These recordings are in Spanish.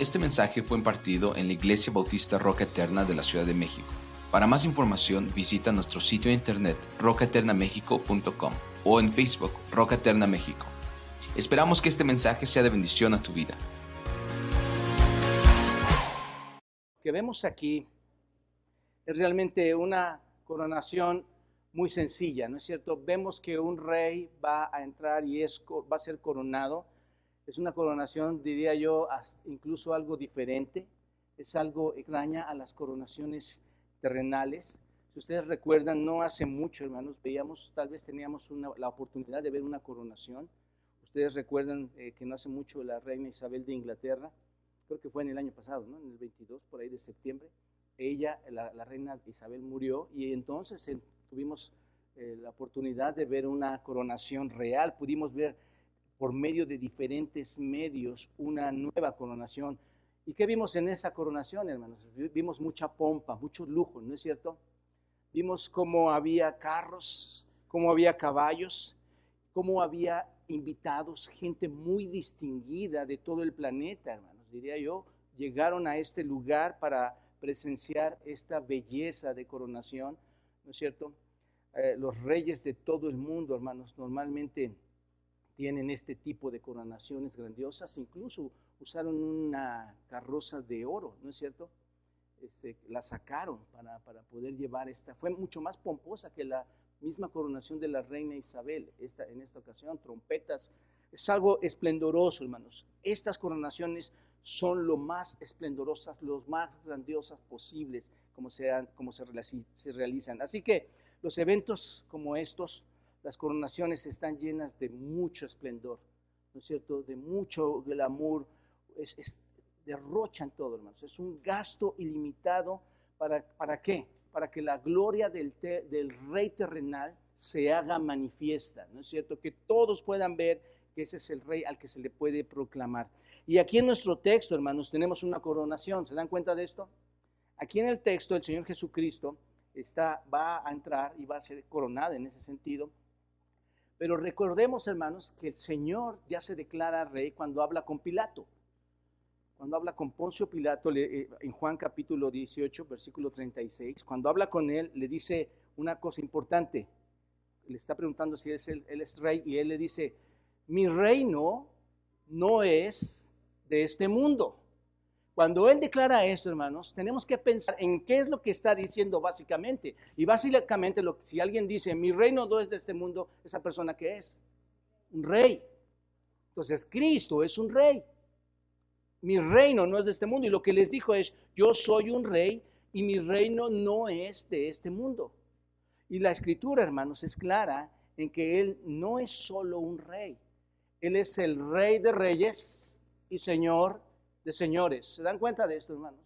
Este mensaje fue impartido en la Iglesia Bautista Roca Eterna de la Ciudad de México. Para más información, visita nuestro sitio de internet rocaeternamexico.com o en Facebook Roca Eterna México. Esperamos que este mensaje sea de bendición a tu vida. Lo que vemos aquí es realmente una coronación muy sencilla, ¿no es cierto? Vemos que un rey va a entrar y va a ser coronado. Es una coronación, diría yo, incluso algo diferente. Es algo extraña a las coronaciones terrenales. Si ustedes recuerdan, no hace mucho, hermanos, tal vez teníamos la oportunidad de ver una coronación. Ustedes recuerdan que no hace mucho la reina Isabel de Inglaterra, creo que fue en el año pasado, ¿no? En el 22, por ahí de septiembre, la reina Isabel murió y entonces tuvimos la oportunidad de ver una coronación real. Pudimos ver por medio de diferentes medios una nueva coronación. ¿Y qué vimos en esa coronación, hermanos? Vimos mucha pompa, mucho lujo, ¿no es cierto? Vimos cómo había carros, cómo había caballos, cómo había invitados, gente muy distinguida de todo el planeta, hermanos, diría yo, llegaron a este lugar para presenciar esta belleza de coronación, ¿no es cierto? Los reyes de todo el mundo, hermanos, normalmente tienen este tipo de coronaciones grandiosas, incluso usaron una carroza de oro, ¿no es cierto? La sacaron para poder llevar fue mucho más pomposa que la misma coronación de la reina Isabel, en esta ocasión, trompetas, es algo esplendoroso, hermanos. Estas coronaciones son lo más esplendorosas, los más grandiosas posibles, como se realizan. Así que los eventos como estos, las coronaciones están llenas de mucho esplendor, ¿no es cierto? De mucho glamour, derrochan todo, hermanos. Es un gasto ilimitado. ¿Para qué? Para que la gloria del rey terrenal se haga manifiesta, ¿no es cierto? Que todos puedan ver que ese es el rey al que se le puede proclamar. Y aquí en nuestro texto, hermanos, tenemos una coronación. ¿Se dan cuenta de esto? Aquí en el texto el Señor Jesucristo va a entrar y va a ser coronado en ese sentido. Pero recordemos, hermanos, que el Señor ya se declara rey cuando habla con Pilato. Cuando habla con Poncio Pilato, en Juan capítulo 18, versículo 36, cuando habla con él, le dice una cosa importante. Le está preguntando si él es rey y él le dice, mi reino no es de este mundo. Cuando él declara esto, hermanos, tenemos que pensar en qué es lo que está diciendo básicamente. Y básicamente, si alguien dice, mi reino no es de este mundo, esa persona ¿qué es? Un rey. Entonces, Cristo es un rey. Mi reino no es de este mundo. Y lo que les dijo es, yo soy un rey y mi reino no es de este mundo. Y la escritura, hermanos, es clara en que Él no es solo un rey. Él es el Rey de reyes y Señor de señores. ¿Se dan cuenta de esto, hermanos?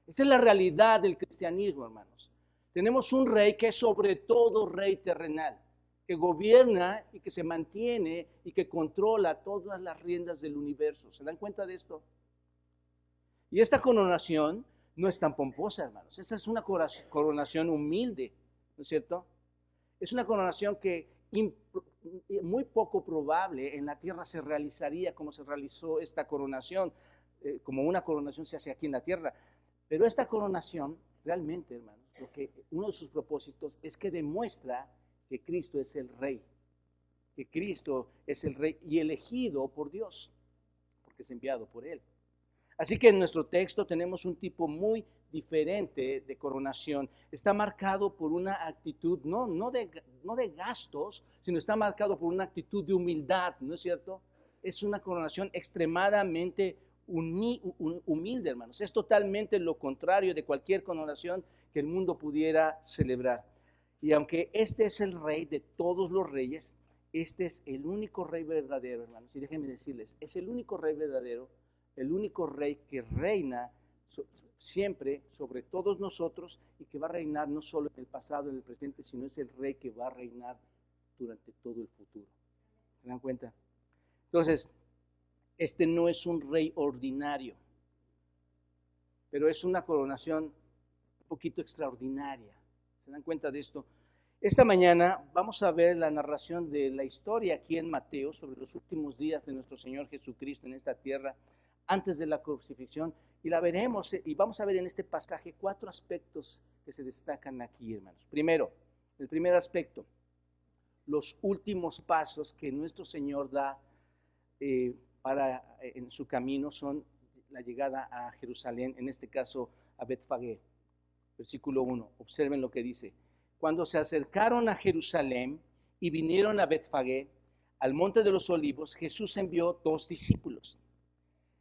Esa es la realidad del cristianismo, hermanos. Tenemos un rey que es sobre todo rey terrenal, que gobierna y que se mantiene y que controla todas las riendas del universo. ¿Se dan cuenta de esto? Y esta coronación no es tan pomposa, hermanos. Esta es una coronación humilde, ¿no es cierto? Es una coronación que muy poco probable en la tierra se realizaría como se realizó esta coronación, como una coronación se hace aquí en la tierra. Pero esta coronación, realmente, hermanos, uno de sus propósitos es que demuestra que Cristo es el Rey, que Cristo es el Rey y elegido por Dios, porque es enviado por Él. Así que en nuestro texto tenemos un tipo muy diferente de coronación. Está marcado por una actitud, no de gastos, sino está marcado por una actitud de humildad, ¿no es cierto? Es una coronación extremadamente humilde, hermanos. Es totalmente lo contrario de cualquier coronación que el mundo pudiera celebrar. Y aunque este es el rey de todos los reyes, este es el único rey verdadero, hermanos. Y déjenme decirles, es el único rey verdadero, el único rey que reina siempre sobre todos nosotros y que va a reinar no solo en el pasado, en el presente, sino es el rey que va a reinar durante todo el futuro. ¿Se dan cuenta? Entonces, este no es un rey ordinario, pero es una coronación un poquito extraordinaria. ¿Se dan cuenta de esto? Esta mañana vamos a ver la narración de la historia aquí en Mateo sobre los últimos días de nuestro Señor Jesucristo en esta tierra, antes de la crucifixión, y la veremos, y vamos a ver en este pasaje 4 aspectos que se destacan aquí, hermanos. Primero, el primer aspecto, los últimos pasos que nuestro Señor da en su camino son la llegada a Jerusalén, en este caso a Betfagé. Versículo 1, observen lo que dice. Cuando se acercaron a Jerusalén y vinieron a Betfagé, al monte de los olivos, Jesús envió 2 discípulos.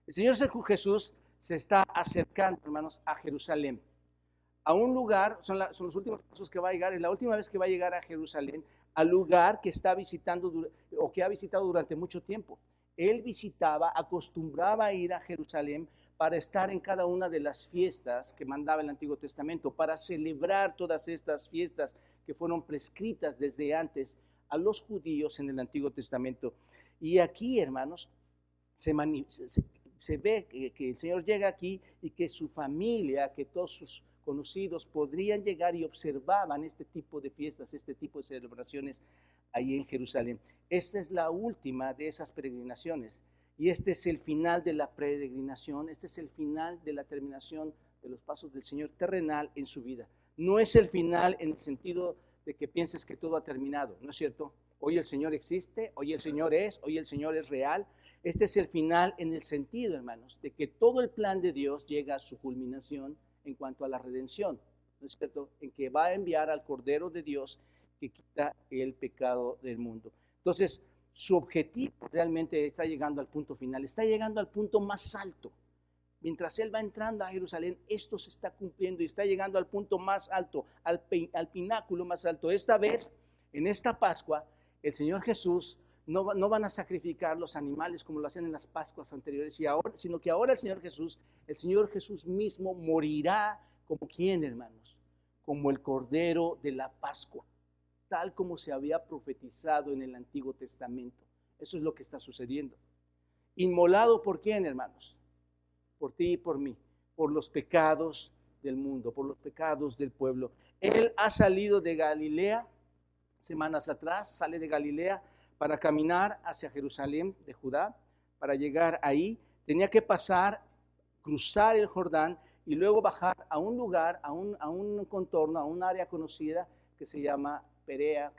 El Señor Jesús se está acercando, hermanos, a Jerusalén, a un lugar, son los últimos pasos que va a llegar, es la última vez que va a llegar a Jerusalén, al lugar que está visitando o que ha visitado durante mucho tiempo. Él acostumbraba a ir a Jerusalén para estar en cada una de las fiestas que mandaba el Antiguo Testamento, para celebrar todas estas fiestas que fueron prescritas desde antes a los judíos en el Antiguo Testamento. Y aquí, hermanos, se ve que el Señor llega aquí y que su familia, que todos sus conocidos podrían llegar y observaban este tipo de fiestas, este tipo de celebraciones ahí en Jerusalén. Esta es la última de esas peregrinaciones y este es el final de la peregrinación, este es el final de la terminación de los pasos del Señor terrenal en su vida. No es el final en el sentido de que pienses que todo ha terminado, ¿no es cierto? Hoy el Señor existe, hoy el Señor es real. Este es el final en el sentido, hermanos, de que todo el plan de Dios llega a su culminación en cuanto a la redención, ¿no es cierto? En que va a enviar al Cordero de Dios que quita el pecado del mundo. Entonces, su objetivo realmente está llegando al punto final, está llegando al punto más alto. Mientras Él va entrando a Jerusalén, esto se está cumpliendo y está llegando al punto más alto, al pináculo más alto. Esta vez, en esta Pascua, el Señor Jesús no van a sacrificar los animales como lo hacían en las Pascuas anteriores, sino que ahora el Señor Jesús mismo morirá como ¿quién, hermanos? Como el Cordero de la Pascua, tal como se había profetizado en el Antiguo Testamento. Eso es lo que está sucediendo. ¿Inmolado por quién, hermanos? Por ti y por mí, por los pecados del mundo, por los pecados del pueblo. Él ha salido de Galilea, semanas atrás, sale de Galilea para caminar hacia Jerusalén de Judá, para llegar ahí. Tenía que cruzar el Jordán y luego bajar a un lugar, a un contorno, a un área conocida que se llamaba Perea.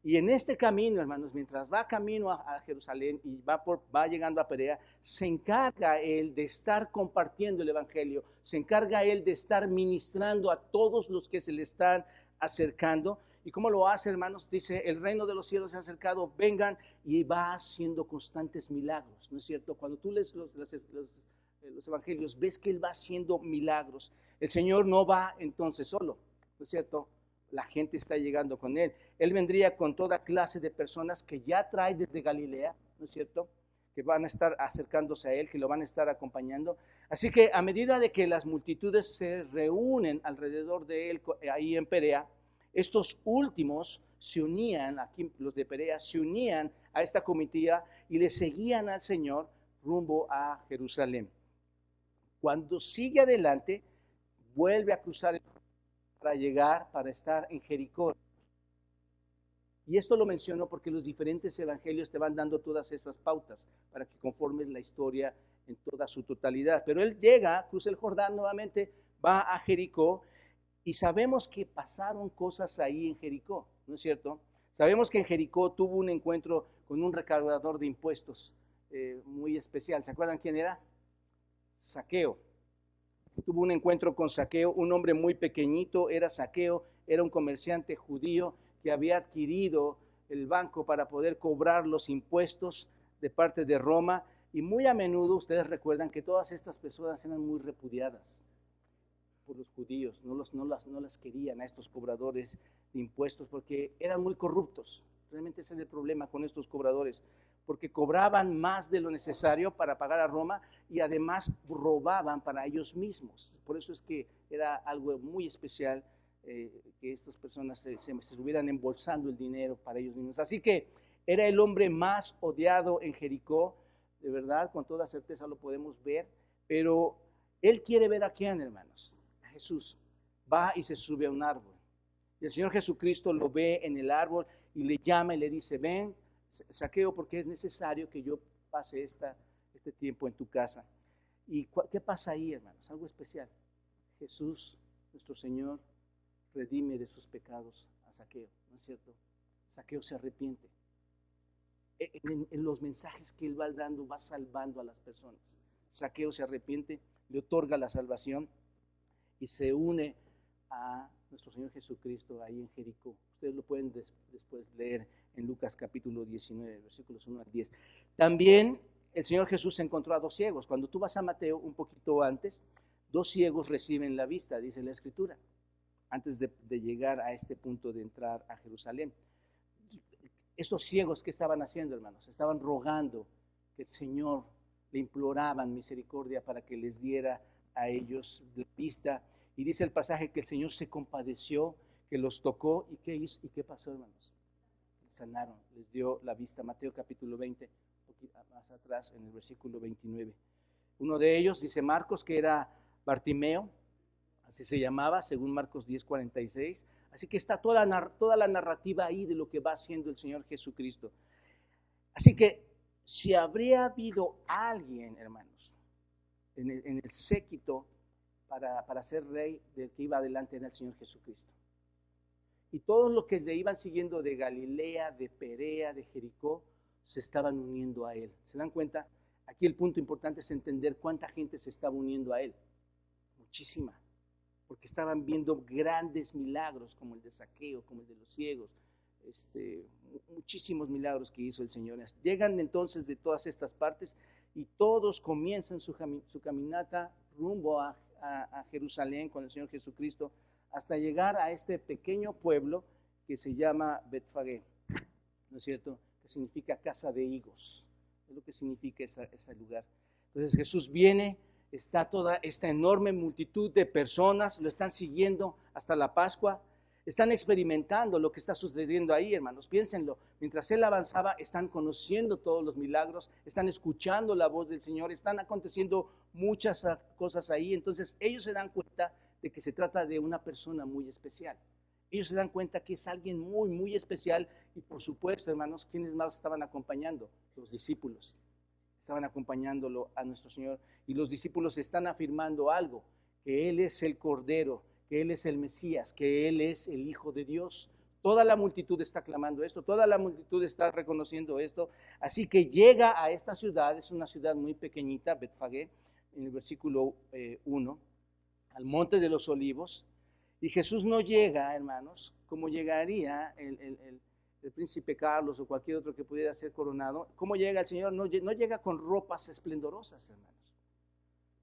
Y en este camino, hermanos, mientras va camino a Jerusalén y va llegando a Perea, se encarga él de estar compartiendo el evangelio, se encarga él de estar ministrando a todos los que se le están acercando. ¿Y cómo lo hace, hermanos? Dice, el reino de los cielos se ha acercado, vengan, y va haciendo constantes milagros, ¿no es cierto? Cuando tú lees los evangelios, ves que él va haciendo milagros. El Señor no va entonces solo, ¿no es cierto? La gente está llegando con él. Él vendría con toda clase de personas que ya trae desde Galilea, ¿no es cierto? Que van a estar acercándose a él, que lo van a estar acompañando. Así que a medida de que las multitudes se reúnen alrededor de él ahí en Perea, estos últimos se unían, aquí los de Perea, se unían a esta comitiva y le seguían al Señor rumbo a Jerusalén. Cuando sigue adelante, vuelve a cruzar el para estar en Jericó. Y esto lo menciono porque los diferentes evangelios te van dando todas esas pautas para que conformes la historia en toda su totalidad. Pero él llega, cruza el Jordán nuevamente, va a Jericó y sabemos que pasaron cosas ahí en Jericó, ¿no es cierto? Sabemos que en Jericó tuvo un encuentro con un recaudador de impuestos muy especial. ¿Se acuerdan quién era? Zaqueo. Tuvo un encuentro con Zaqueo, un hombre muy pequeñito, era Zaqueo, era un comerciante judío que había adquirido el banco para poder cobrar los impuestos de parte de Roma, y muy a menudo ustedes recuerdan que todas estas personas eran muy repudiadas por los judíos, no las querían a estos cobradores de impuestos porque eran muy corruptos. Realmente ese es el problema con estos cobradores, porque cobraban más de lo necesario para pagar a Roma y además robaban para ellos mismos. Por eso es que era algo muy especial que estas personas se estuvieran embolsando el dinero para ellos mismos. Así que era el hombre más odiado en Jericó, de verdad, con toda certeza lo podemos ver, pero él quiere ver a quién, hermanos. A Jesús. Va y se sube a un árbol. Y el Señor Jesucristo lo ve en el árbol y le llama y le dice, ven, Zaqueo, porque es necesario que yo pase este tiempo en tu casa. ¿Y qué pasa ahí, hermanos? Algo especial. Jesús, nuestro Señor, redime de sus pecados a Zaqueo, ¿no es cierto? Zaqueo se arrepiente. En los mensajes que él va dando, va salvando a las personas. Zaqueo se arrepiente, le otorga la salvación y se une a nuestro Señor Jesucristo ahí en Jericó. Ustedes lo pueden después leer en Lucas capítulo 19, versículos 1 al 10. También el Señor Jesús encontró a 2 ciegos. Cuando tú vas a Mateo un poquito antes, 2 ciegos reciben la vista, dice la Escritura, antes de llegar a este punto de entrar a Jerusalén. Estos ciegos, ¿qué estaban haciendo, hermanos? Estaban rogando que el Señor, le imploraban misericordia para que les diera a ellos la vista. Y dice el pasaje que el Señor se compadeció, que los tocó. ¿Y qué hizo? ¿Y qué pasó, hermanos? Les sanaron, les dio la vista. Mateo capítulo 20, un poquito más atrás, en el versículo 29. Uno de ellos, dice Marcos, que era Bartimeo, así se llamaba, según Marcos 10:46. Así que está toda la narrativa ahí de lo que va haciendo el Señor Jesucristo. Así que si habría habido alguien, hermanos, en el séquito para ser rey, del que iba adelante era el Señor Jesucristo. Y todos los que le iban siguiendo de Galilea, de Perea, de Jericó, se estaban uniendo a él. ¿Se dan cuenta? Aquí el punto importante es entender cuánta gente se estaba uniendo a él. Muchísima. Porque estaban viendo grandes milagros como el de Zaqueo, como el de los ciegos, muchísimos milagros que hizo el Señor. Llegan entonces de todas estas partes y todos comienzan su caminata rumbo a Jerusalén con el Señor Jesucristo, hasta llegar a este pequeño pueblo que se llama Betfagé, ¿no es cierto? Que significa casa de higos, es lo que significa ese lugar. Entonces Jesús viene. Está toda esta enorme multitud de personas, lo están siguiendo hasta la Pascua, están experimentando lo que está sucediendo ahí, hermanos, piénsenlo. Mientras él avanzaba, están conociendo todos los milagros, están escuchando la voz del Señor, están aconteciendo muchas cosas ahí. Entonces ellos se dan cuenta de que se trata de una persona muy especial. Ellos se dan cuenta que es alguien muy, muy especial. Y por supuesto, hermanos, ¿quiénes más estaban acompañando? Los discípulos. Estaban acompañándolo a nuestro Señor, y los discípulos están afirmando algo, que Él es el Cordero, que Él es el Mesías, que Él es el Hijo de Dios. Toda la multitud está clamando esto, toda la multitud está reconociendo esto. Así que llega a esta ciudad, es una ciudad muy pequeñita, Betfagé, en el versículo 1, al Monte de los Olivos, y Jesús no llega, hermanos, como llegaría el príncipe Carlos o cualquier otro que pudiera ser coronado. ¿Cómo llega el Señor? No llega con ropas esplendorosas, hermanos.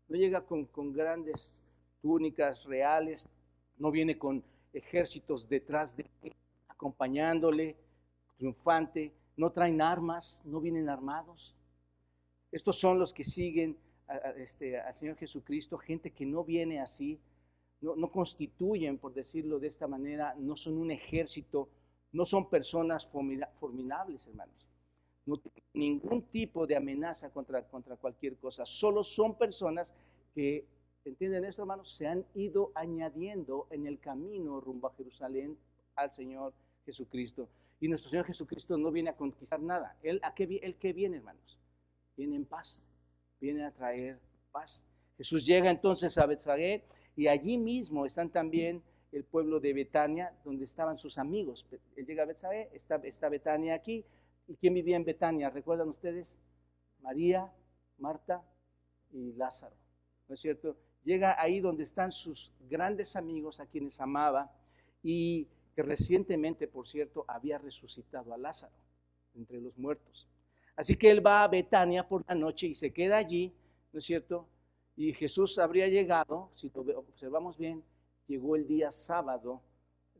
No llega con grandes túnicas reales. No viene con ejércitos detrás de él, acompañándole, triunfante. No traen armas, no vienen armados. Estos son los que siguen al Señor Jesucristo, gente que no viene así, no constituyen, por decirlo de esta manera, no son un ejército. No son personas formidables, hermanos. No tienen ningún tipo de amenaza contra cualquier cosa. Solo son personas que, ¿entienden esto, hermanos? Se han ido añadiendo en el camino rumbo a Jerusalén al Señor Jesucristo. Y nuestro Señor Jesucristo no viene a conquistar nada. ¿Él qué viene, hermanos? Viene en paz. Viene a traer paz. Jesús llega entonces a Betfagé, y allí mismo están también el pueblo de Betania, donde estaban sus amigos. Él llega a Betfagé, está Betania aquí. ¿Y quién vivía en Betania? ¿Recuerdan ustedes? María, Marta y Lázaro, ¿no es cierto? Llega ahí donde están sus grandes amigos, a quienes amaba, y que recientemente, por cierto, había resucitado a Lázaro entre los muertos. Así que él va a Betania por la noche y se queda allí, ¿no es cierto? Y Jesús habría llegado, si lo observamos bien, llegó el día sábado,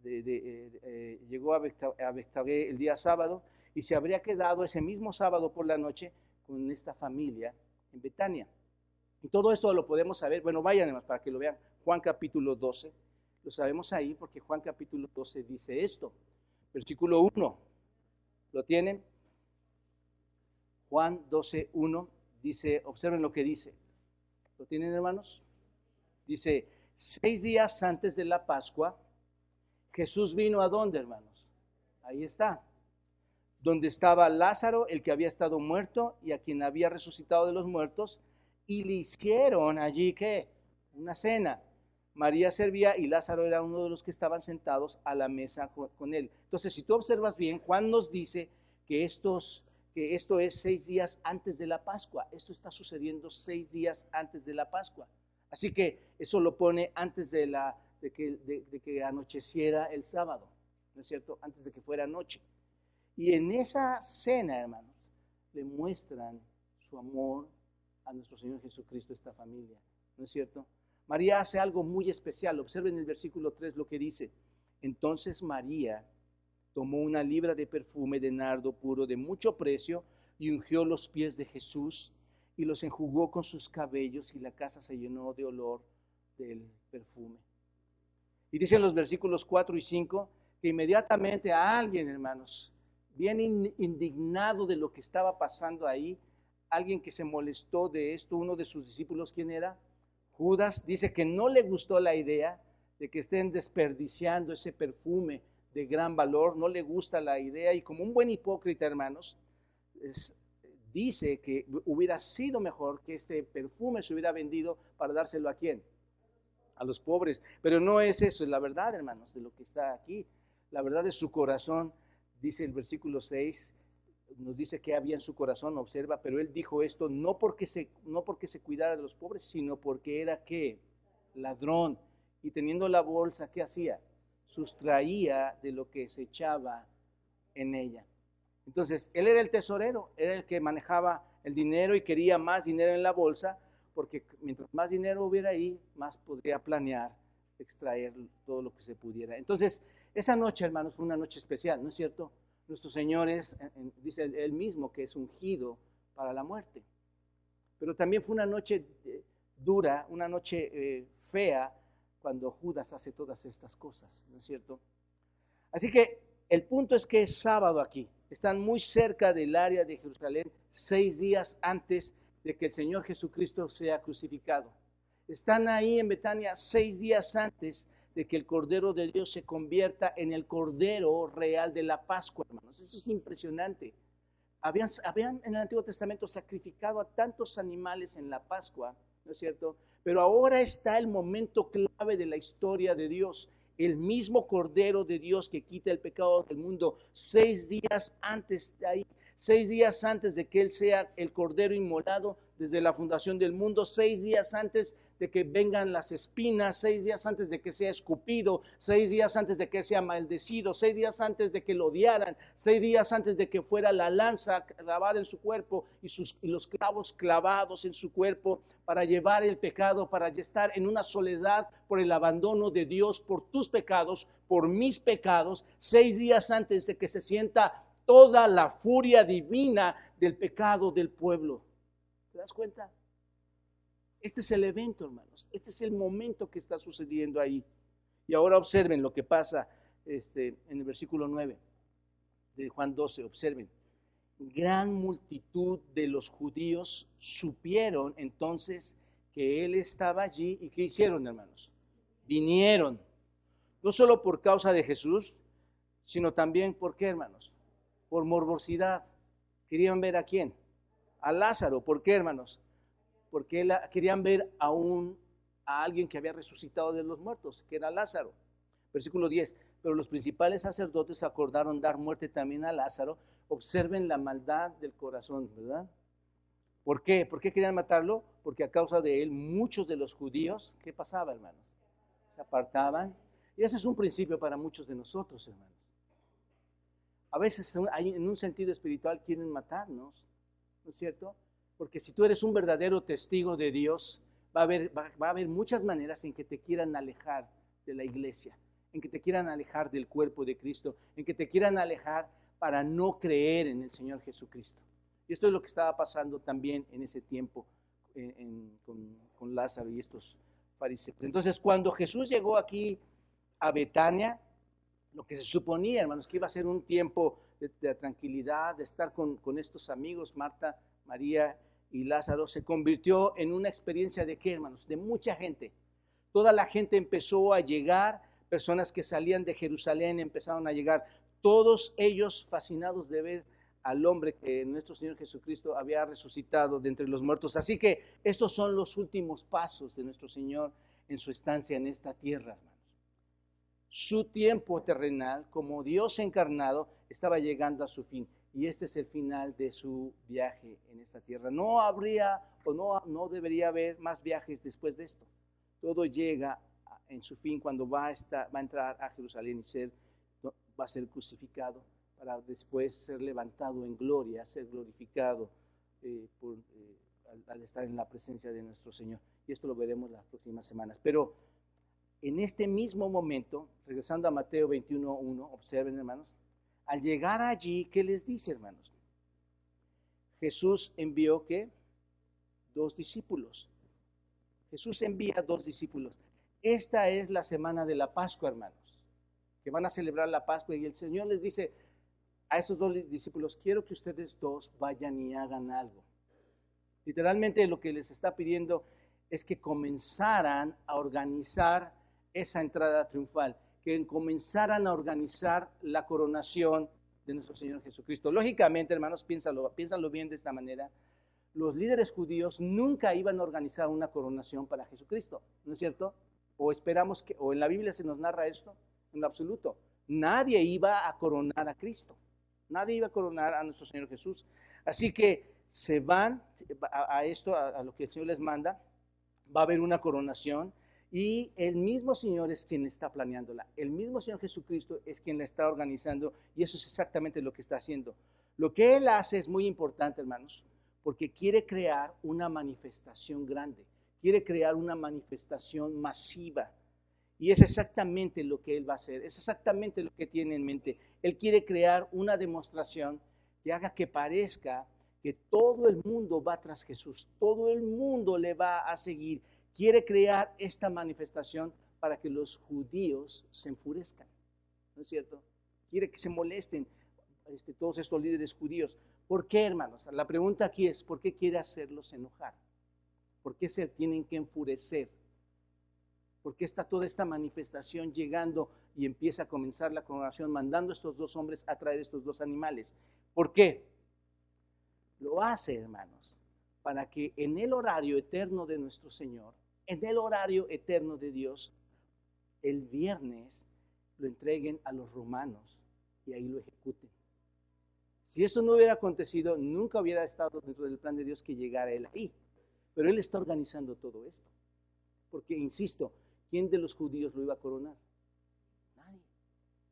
llegó a Betfagé el día sábado, y se habría quedado ese mismo sábado por la noche con esta familia en Betania. Y todo esto lo podemos saber, bueno, vayan además para que lo vean, Juan capítulo 12, lo sabemos ahí porque Juan capítulo 12 dice esto, versículo 1, ¿lo tienen? Juan 12, 1, dice, observen lo que dice, ¿lo tienen, hermanos? Dice, 6 días antes de la Pascua, Jesús vino ¿a dónde, hermanos? Ahí está. donde estaba Lázaro, el que había estado muerto y a quien había resucitado de los muertos, y le hicieron allí, ¿qué? Una cena. María servía y Lázaro era uno de los que estaban sentados a la mesa con él. Entonces, si tú observas bien, Juan nos dice que esto es 6 días antes de la Pascua. Esto está sucediendo 6 días antes de la Pascua. Así que eso lo pone antes de que anocheciera el sábado, ¿no es cierto? Antes de que fuera noche. Y en esa cena, hermanos, le muestran su amor a nuestro Señor Jesucristo, esta familia, ¿no es cierto? María hace algo muy especial. Observen el versículo 3 lo que dice. Entonces María tomó una libra de perfume de nardo puro de mucho precio y ungió los pies de Jesús y los enjugó con sus cabellos, y la casa se llenó de olor del perfume. Y dicen los versículos 4 y 5 que inmediatamente a alguien, hermanos, bien indignado de lo que estaba pasando ahí, alguien que se molestó de esto, uno de sus discípulos, ¿quién era? Judas. Dice que no le gustó la idea de que estén desperdiciando ese perfume de gran valor, no le gusta la idea, y como un buen hipócrita, hermanos, dice que hubiera sido mejor que este perfume se hubiera vendido para dárselo ¿a quién? A los pobres. Pero no es eso, es la verdad, hermanos, de lo que está aquí. La verdad de su corazón, dice el versículo 6, nos dice que había en su corazón, observa, pero él dijo esto no porque se cuidara de los pobres, sino porque era, ¿qué? Ladrón. Y teniendo la bolsa, ¿qué hacía? Sustraía de lo que se echaba en ella. Entonces, él era el tesorero, era el que manejaba el dinero y quería más dinero en la bolsa, porque mientras más dinero hubiera ahí, más podría planear, extraer todo lo que se pudiera. Entonces, esa noche, hermanos, fue una noche especial, ¿no es cierto? Nuestro Señor dice él mismo que es ungido para la muerte. Pero también fue una noche dura, una noche fea, cuando Judas hace todas estas cosas, ¿no es cierto? Así que el punto es que es sábado aquí. Están muy cerca del área de Jerusalén, 6 días antes de que el Señor Jesucristo sea crucificado. Están ahí en Betania 6 días antes de que el Cordero de Dios se convierta en el Cordero real de la Pascua, hermanos. Eso es impresionante. Habían en el Antiguo Testamento sacrificado a tantos animales en la Pascua, ¿no es cierto? Pero ahora está el momento clave de la historia de Dios. El mismo Cordero de Dios que quita el pecado del mundo, 6 días antes de ahí, 6 días antes de que Él sea el Cordero inmolado desde la fundación del mundo, 6 días antes de que vengan las espinas, 6 días antes de que sea escupido, 6 días antes de que sea maldecido, 6 días antes de que lo odiaran, 6 días antes de que fuera la lanza clavada en su cuerpo y los clavos clavados en su cuerpo para llevar el pecado, para estar en una soledad por el abandono de Dios, por tus pecados, por mis pecados, 6 días antes de que se sienta toda la furia divina del pecado del pueblo. ¿Te das cuenta? Este es el evento, hermanos. Este es el momento que está sucediendo ahí. Y ahora observen lo que pasa en el versículo 9 de Juan 12. Observen. Gran multitud de los judíos supieron entonces que él estaba allí. ¿Y qué hicieron, hermanos? Vinieron. No solo por causa de Jesús, sino también, ¿por qué, hermanos? Por morbosidad. ¿Querían ver a quién? A Lázaro. ¿Por qué, hermanos? Porque querían ver a alguien que había resucitado de los muertos, que era Lázaro. Versículo 10, pero los principales sacerdotes acordaron dar muerte también a Lázaro. Observen la maldad del corazón, ¿verdad? ¿Por qué? ¿Por qué querían matarlo? Porque a causa de él muchos de los judíos, ¿qué pasaba, hermanos? Se apartaban. Y ese es un principio para muchos de nosotros, hermanos. A veces en un sentido espiritual quieren matarnos, ¿no es cierto? Porque si tú eres un verdadero testigo de Dios, va a haber muchas maneras en que te quieran alejar de la iglesia, en que te quieran alejar del cuerpo de Cristo, en que te quieran alejar para no creer en el Señor Jesucristo. Y esto es lo que estaba pasando también en ese tiempo con Lázaro y estos fariseos. Entonces, cuando Jesús llegó aquí a Betania, lo que se suponía, hermanos, que iba a ser un tiempo de tranquilidad, de estar con estos amigos, Marta, María y Lázaro, se convirtió en una experiencia de ¿qué, hermanos? De mucha gente. Toda la gente empezó a llegar, personas que salían de Jerusalén empezaron a llegar, todos ellos fascinados de ver al hombre que nuestro Señor Jesucristo había resucitado de entre los muertos. Así que estos son los últimos pasos de nuestro Señor en su estancia en esta tierra, hermanos. Su tiempo terrenal, como Dios encarnado, estaba llegando a su fin. Y este es el final de su viaje en esta tierra. No habría o no debería haber más viajes después de esto. Todo llega en su fin cuando va a entrar a Jerusalén y va a ser crucificado para después ser levantado en gloria, ser glorificado al estar en la presencia de nuestro Señor. Y esto lo veremos las próximas semanas. Pero en este mismo momento, regresando a Mateo 21:1, observen, hermanos, al llegar allí, ¿qué les dice, hermanos? Jesús envió, ¿qué? 2 discípulos. Jesús envía 2 discípulos. Esta es la semana de la Pascua, hermanos, que van a celebrar la Pascua, y el Señor les dice a estos 2 discípulos: quiero que ustedes 2 vayan y hagan algo. Literalmente lo que les está pidiendo es que comenzaran a organizar esa entrada triunfal, que comenzaran a organizar la coronación de nuestro Señor Jesucristo. Lógicamente, hermanos, piénsalo bien de esta manera. Los líderes judíos nunca iban a organizar una coronación para Jesucristo, ¿no es cierto? O en la Biblia se nos narra esto, en lo absoluto. Nadie iba a coronar a Cristo, nadie iba a coronar a nuestro Señor Jesús. Así que se van a lo que el Señor les manda. Va a haber una coronación y el mismo Señor es quien está planeándola. El mismo Señor Jesucristo es quien la está organizando, y eso es exactamente lo que está haciendo. Lo que Él hace es muy importante, hermanos, porque quiere crear una manifestación grande, quiere crear una manifestación masiva. Y es exactamente lo que Él va a hacer, es exactamente lo que tiene en mente. Él quiere crear una demostración que haga que parezca que todo el mundo va tras Jesús, todo el mundo le va a seguir. Quiere crear esta manifestación para que los judíos se enfurezcan, ¿no es cierto? Quiere que se molesten todos estos líderes judíos. ¿Por qué, hermanos? La pregunta aquí es: ¿por qué quiere hacerlos enojar? ¿Por qué se tienen que enfurecer? ¿Por qué está toda esta manifestación llegando y empieza a comenzar la coronación mandando a estos 2 hombres a traer estos 2 animales? ¿Por qué? Lo hace, hermanos, para que en el horario eterno de nuestro Señor, en el horario eterno de Dios, el viernes lo entreguen a los romanos y ahí lo ejecuten. Si esto no hubiera acontecido, nunca hubiera estado dentro del plan de Dios que llegara Él ahí. Pero Él está organizando todo esto. Porque, insisto, ¿quién de los judíos lo iba a coronar? Nadie.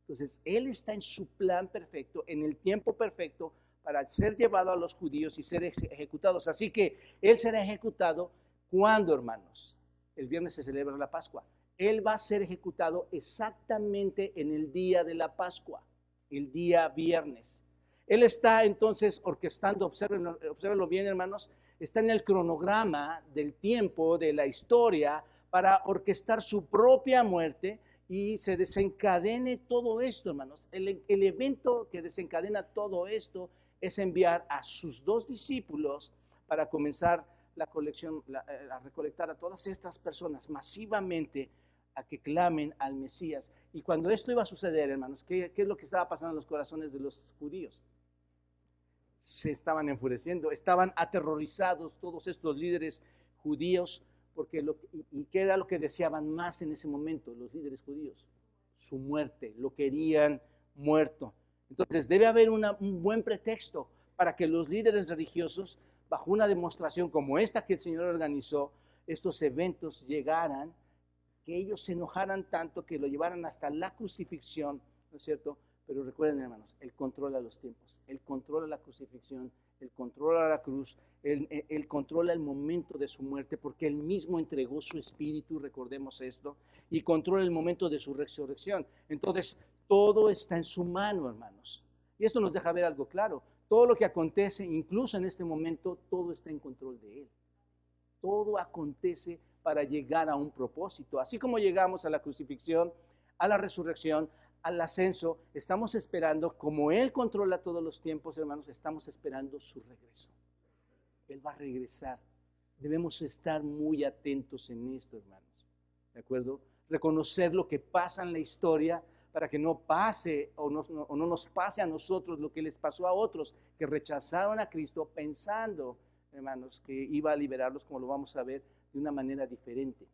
Entonces, Él está en su plan perfecto, en el tiempo perfecto, para ser llevado a los judíos y ser ejecutados. Así que Él será ejecutado ¿cuándo, hermanos? El viernes se celebra la Pascua. Él va a ser ejecutado exactamente en el día de la Pascua, el día viernes. Él está entonces orquestando, obsérvenlo bien, hermanos, está en el cronograma del tiempo, de la historia, para orquestar su propia muerte y se desencadene todo esto, hermanos. El evento que desencadena todo esto es enviar a sus 2 discípulos para comenzar a recolectar a todas estas personas masivamente a que clamen al Mesías. Y cuando esto iba a suceder, hermanos, ¿qué es lo que estaba pasando en los corazones de los judíos? Se estaban enfureciendo, estaban aterrorizados todos estos líderes judíos, porque ¿qué era lo que deseaban más en ese momento los líderes judíos? Su muerte, lo querían muerto. Entonces debe haber un buen pretexto para que los líderes religiosos, bajo una demostración como esta que el Señor organizó, estos eventos llegaran, que ellos se enojaran tanto que lo llevaran hasta la crucifixión, ¿no es cierto? Pero recuerden, hermanos, Él controla los tiempos, Él controla la crucifixión, Él controla la cruz, Él controla el momento de su muerte, porque Él mismo entregó su espíritu, recordemos esto, y controla el momento de su resurrección. Entonces, todo está en su mano, hermanos. Y esto nos deja ver algo claro. Todo lo que acontece, incluso en este momento, todo está en control de Él. Todo acontece para llegar a un propósito. Así como llegamos a la crucifixión, a la resurrección, al ascenso, estamos esperando, como Él controla todos los tiempos, hermanos, estamos esperando su regreso. Él va a regresar. Debemos estar muy atentos en esto, hermanos. ¿De acuerdo? Reconocer lo que pasa en la historia para que no pase o no nos pase a nosotros lo que les pasó a otros que rechazaron a Cristo pensando, hermanos, que iba a liberarlos, como lo vamos a ver, de una manera diferente.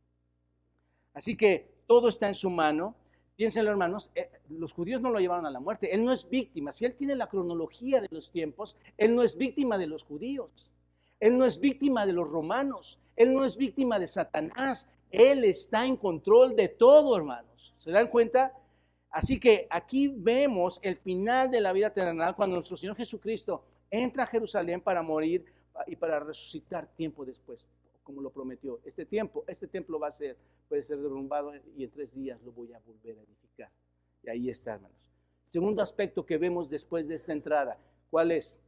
Así que todo está en su mano. Piénsenlo, hermanos, los judíos no lo llevaron a la muerte. Él no es víctima. Si él tiene la cronología de los tiempos, él no es víctima de los judíos. Él no es víctima de los romanos. Él no es víctima de Satanás. Él está en control de todo, hermanos. ¿Se dan cuenta? Así que aquí vemos el final de la vida terrenal cuando nuestro Señor Jesucristo entra a Jerusalén para morir y para resucitar tiempo después, como lo prometió. Este templo puede ser derrumbado y en 3 días lo voy a volver a edificar. Y ahí está, hermanos. Segundo aspecto que vemos después de esta entrada, ¿cuál es?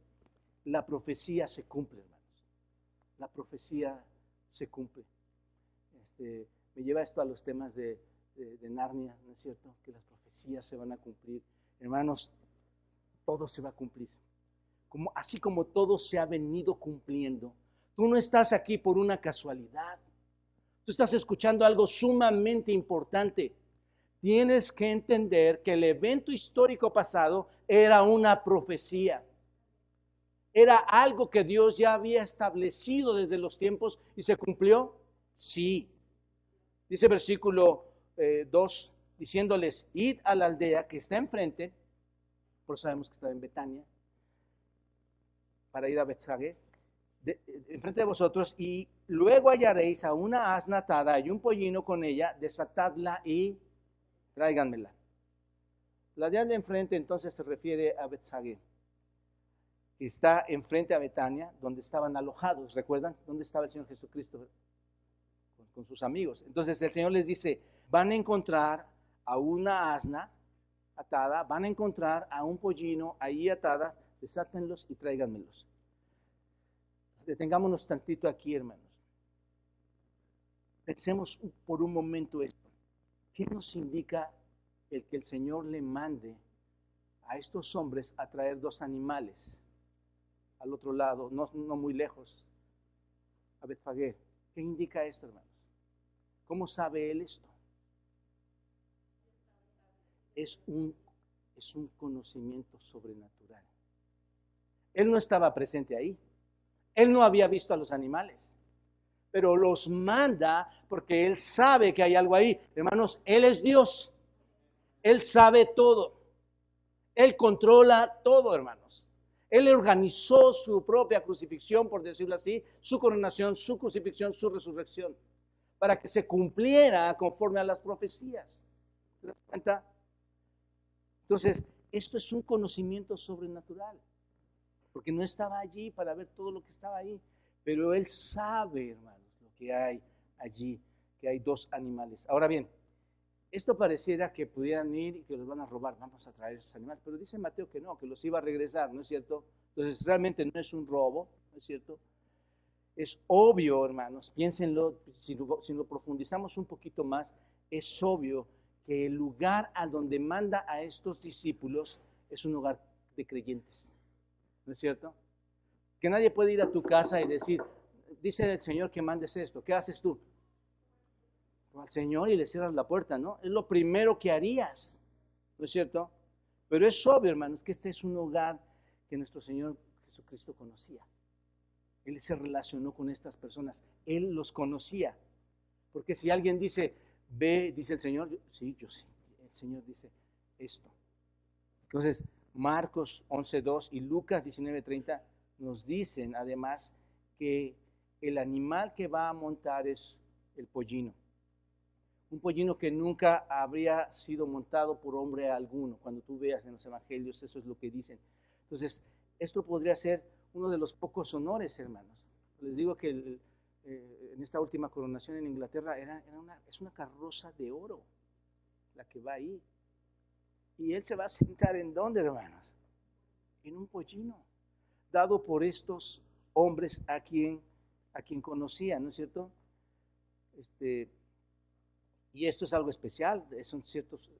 La profecía se cumple, hermanos. La profecía se cumple. Me lleva esto a los temas de Narnia, ¿no es cierto? Que las profecías se van a cumplir. Hermanos, todo se va a cumplir. Así como todo se ha venido cumpliendo. Tú no estás aquí por una casualidad. Tú estás escuchando algo sumamente importante. Tienes que entender que el evento histórico pasado era una profecía. ¿Era algo que Dios ya había establecido desde los tiempos y se cumplió? Sí. Dice versículo 2, diciéndoles, id a la aldea que está enfrente, por eso sabemos que estaba en Betania, para ir a Bethsagé, enfrente de vosotros, y luego hallaréis a una asna atada y un pollino con ella, desatadla y tráiganmela. La aldea de enfrente entonces se refiere a Bethsagé, que está enfrente a Betania, donde estaban alojados. ¿Recuerdan? ¿Dónde estaba el Señor Jesucristo? Con sus amigos. Entonces el Señor les dice, van a encontrar a una asna atada, van a encontrar a un pollino ahí atada, desátenlos y tráiganmelos. Detengámonos tantito aquí, hermanos. Pensemos por un momento esto. ¿Qué nos indica el que el Señor le mande a estos hombres a traer 2 animales al otro lado, no muy lejos, a Betfagé? ¿Qué indica esto, hermanos? ¿Cómo sabe él esto? Es un conocimiento sobrenatural. Él no estaba presente ahí. Él no había visto a los animales, pero los manda porque él sabe que hay algo ahí. Hermanos, él es Dios. Él sabe todo. Él controla todo, hermanos. Él organizó su propia crucifixión, por decirlo así, su coronación, su crucifixión, su resurrección, para que se cumpliera conforme a las profecías. ¿Te das cuenta? Entonces, esto es un conocimiento sobrenatural, porque no estaba allí para ver todo lo que estaba ahí, pero él sabe, hermanos, lo que hay allí, que hay 2 animales. Ahora bien, esto pareciera que pudieran ir y que los van a robar, vamos a traer esos animales, pero dice Mateo que no, que los iba a regresar, ¿no es cierto? Entonces, realmente no es un robo, ¿no es cierto? Es obvio, hermanos, piénsenlo, si lo profundizamos un poquito más, es obvio que el lugar a donde manda a estos discípulos es un lugar de creyentes, ¿no es cierto? Que nadie puede ir a tu casa y decir, dice el Señor que mandes esto, ¿qué haces tú? Al Señor y le cierras la puerta, ¿no? Es lo primero que harías, ¿no es cierto? Pero es obvio, hermanos, que este es un hogar que nuestro Señor Jesucristo conocía. Él se relacionó con estas personas, Él los conocía. Porque si alguien dice, ve, dice el Señor, sí, yo sí, el Señor dice esto. Entonces, Marcos 11:2 y Lucas 19:30 nos dicen además que el animal que va a montar es el pollino. Un pollino que nunca habría sido montado por hombre alguno. Cuando tú veas en los evangelios, eso es lo que dicen. Entonces, esto podría ser uno de los pocos honores, hermanos. Les digo que en esta última coronación en Inglaterra es una carroza de oro la que va ahí. Y él se va a sentar ¿en dónde, hermanos? En un pollino, dado por estos hombres a quien conocía, ¿no es cierto? Y esto es algo especial, son ciertos,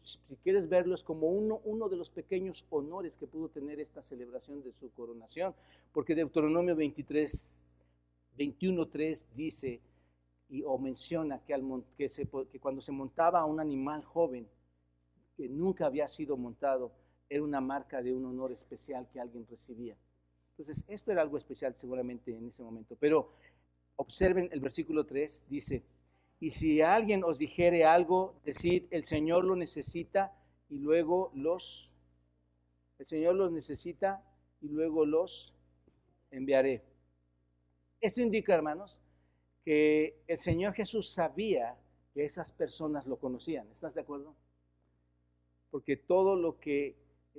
si quieres verlo, es como uno de los pequeños honores que pudo tener esta celebración de su coronación, porque Deuteronomio 21:3 dice o menciona que cuando se montaba a un animal joven, que nunca había sido montado, era una marca de un honor especial que alguien recibía. Entonces, esto era algo especial seguramente en ese momento. Pero observen el versículo 3, dice, y si alguien os dijere algo, decid, el Señor lo necesita y luego el Señor los necesita y luego los enviaré. Esto indica, hermanos, que el Señor Jesús sabía que esas personas lo conocían. ¿Estás de acuerdo? Porque todo lo que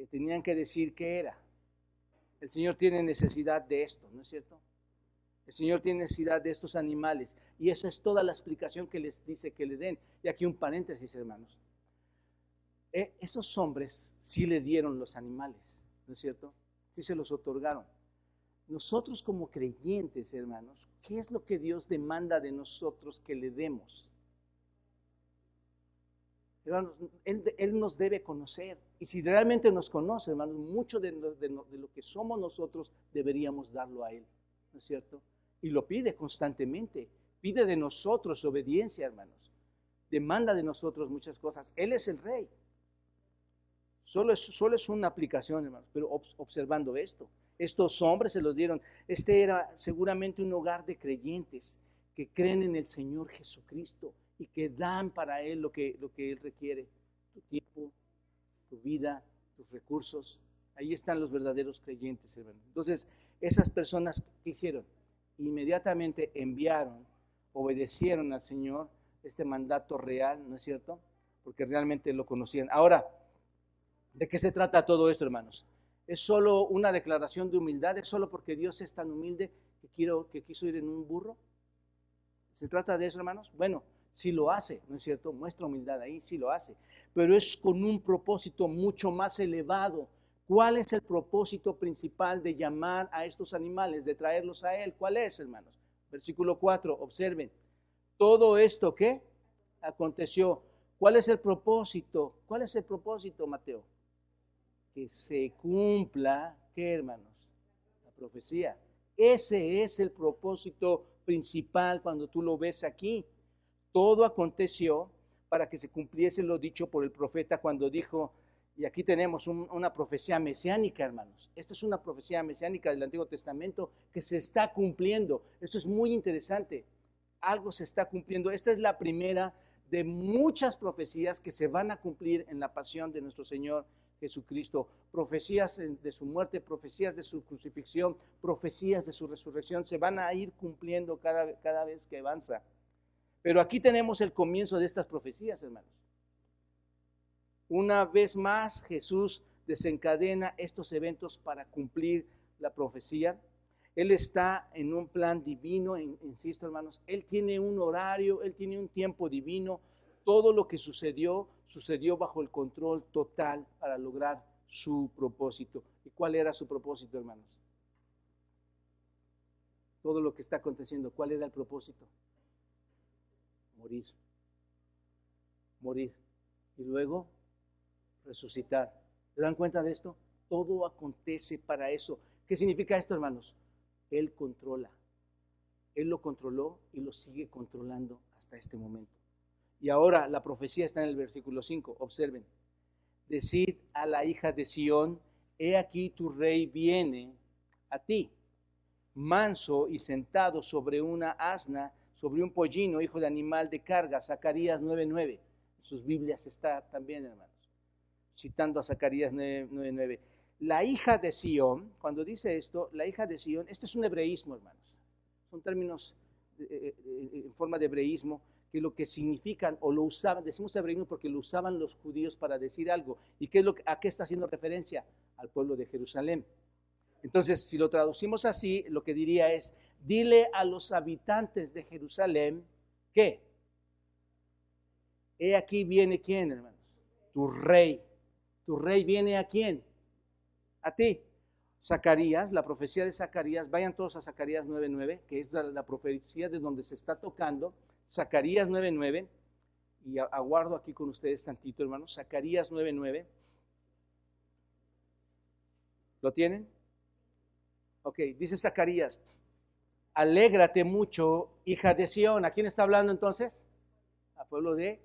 tenían que decir, ¿qué era? El Señor tiene necesidad de esto, ¿no es cierto? El Señor tiene necesidad de estos animales. Y esa es toda la explicación que les dice que le den. Y aquí un paréntesis, hermanos. Estos hombres sí le dieron los animales, ¿no es cierto? Sí se los otorgaron. Nosotros como creyentes, hermanos, ¿qué es lo que Dios demanda de nosotros que le demos? Hermanos, Él nos debe conocer. Y si realmente nos conoce, hermanos, mucho de lo que somos nosotros deberíamos darlo a Él, ¿no es cierto? Y lo pide constantemente. Pide de nosotros obediencia, hermanos. Demanda de nosotros muchas cosas. Él es el Rey. Solo es una aplicación, hermanos, pero observando esto. Estos hombres se los dieron. Este era seguramente un hogar de creyentes que creen en el Señor Jesucristo y que dan para Él lo que Él requiere. Tu tiempo, tu vida, tus recursos. Ahí están los verdaderos creyentes, hermanos. Entonces, esas personas, ¿qué hicieron? Inmediatamente enviaron, obedecieron al Señor este mandato real, ¿no es cierto? Porque realmente lo conocían. Ahora, ¿de qué se trata todo esto, hermanos? ¿Es solo una declaración de humildad? ¿Es solo porque Dios es tan humilde que quiso ir en un burro? ¿Se trata de eso, hermanos? Bueno, sí lo hace, ¿no es cierto? Muestra humildad ahí, sí lo hace. Pero es con un propósito mucho más elevado. ¿Cuál es el propósito principal de llamar a estos animales, de traerlos a Él? ¿Cuál es, hermanos? Versículo 4, observen. Todo esto, ¿qué? Aconteció. ¿Cuál es el propósito? ¿Cuál es el propósito, Mateo? Que se cumpla, ¿qué, hermanos? La profecía. Ese es el propósito principal cuando tú lo ves aquí. Todo aconteció para que se cumpliese lo dicho por el profeta cuando dijo, y aquí tenemos una profecía mesiánica, hermanos. Esta es una profecía mesiánica del Antiguo Testamento que se está cumpliendo. Esto es muy interesante. Algo se está cumpliendo. Esta es la primera de muchas profecías que se van a cumplir en la pasión de nuestro Señor Jesucristo. Profecías de su muerte, profecías de su crucifixión, profecías de su resurrección se van a ir cumpliendo cada vez que avanza. Pero aquí tenemos el comienzo de estas profecías, hermanos. Una vez más, Jesús desencadena estos eventos para cumplir la profecía. Él está en un plan divino, insisto, hermanos. Él tiene un horario, Él tiene un tiempo divino. Todo lo que sucedió bajo el control total para lograr su propósito. ¿Y cuál era su propósito, hermanos? Todo lo que está aconteciendo, ¿cuál era el propósito? Morir. Morir. Y luego resucitar. ¿Se dan cuenta de esto? Todo acontece para eso. ¿Qué significa esto, hermanos? Él controla. Él lo controló y lo sigue controlando hasta este momento. Y ahora la profecía está en el versículo 5. Observen. Decid a la hija de Sión, he aquí tu rey viene a ti, manso y sentado sobre una asna, sobre un pollino, hijo de animal de carga. Zacarías 9:9. En sus Biblias está también, hermanos, citando a Zacarías 9:9. La hija de Sión, cuando dice esto, la hija de Sión, esto es un hebreísmo, hermanos. Son términos en forma de hebreísmo que lo que significan o lo usaban, decimos hebreísmo porque lo usaban los judíos para decir algo. ¿Y a qué está haciendo referencia? Al pueblo de Jerusalén. Entonces, si lo traducimos así, lo que diría es, dile a los habitantes de Jerusalén que, he aquí viene ¿quién, hermanos? Tu rey. ¿Tu rey viene a quién? A ti. Zacarías, la profecía de Zacarías, vayan todos a Zacarías 9:9, que es la profecía de donde se está tocando. Zacarías 9:9, y aguardo aquí con ustedes tantito, hermanos. Zacarías 9:9. ¿Lo tienen? Ok, dice Zacarías, alégrate mucho, hija de Sión. ¿A quién está hablando entonces? Al pueblo de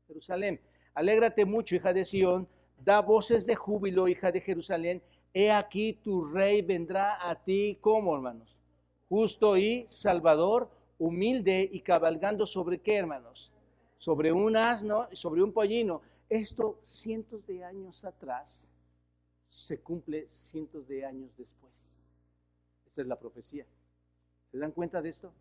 Jerusalén. Alégrate mucho, hija de Sión, da voces de júbilo, hija de Jerusalén. He aquí tu rey vendrá a ti, ¿cómo, hermanos? Justo y salvador, humilde y cabalgando sobre qué, hermanos? Sobre un asno y sobre un pollino. Esto cientos de años atrás se cumple cientos de años después. Esta es la profecía. ¿Se dan cuenta de esto?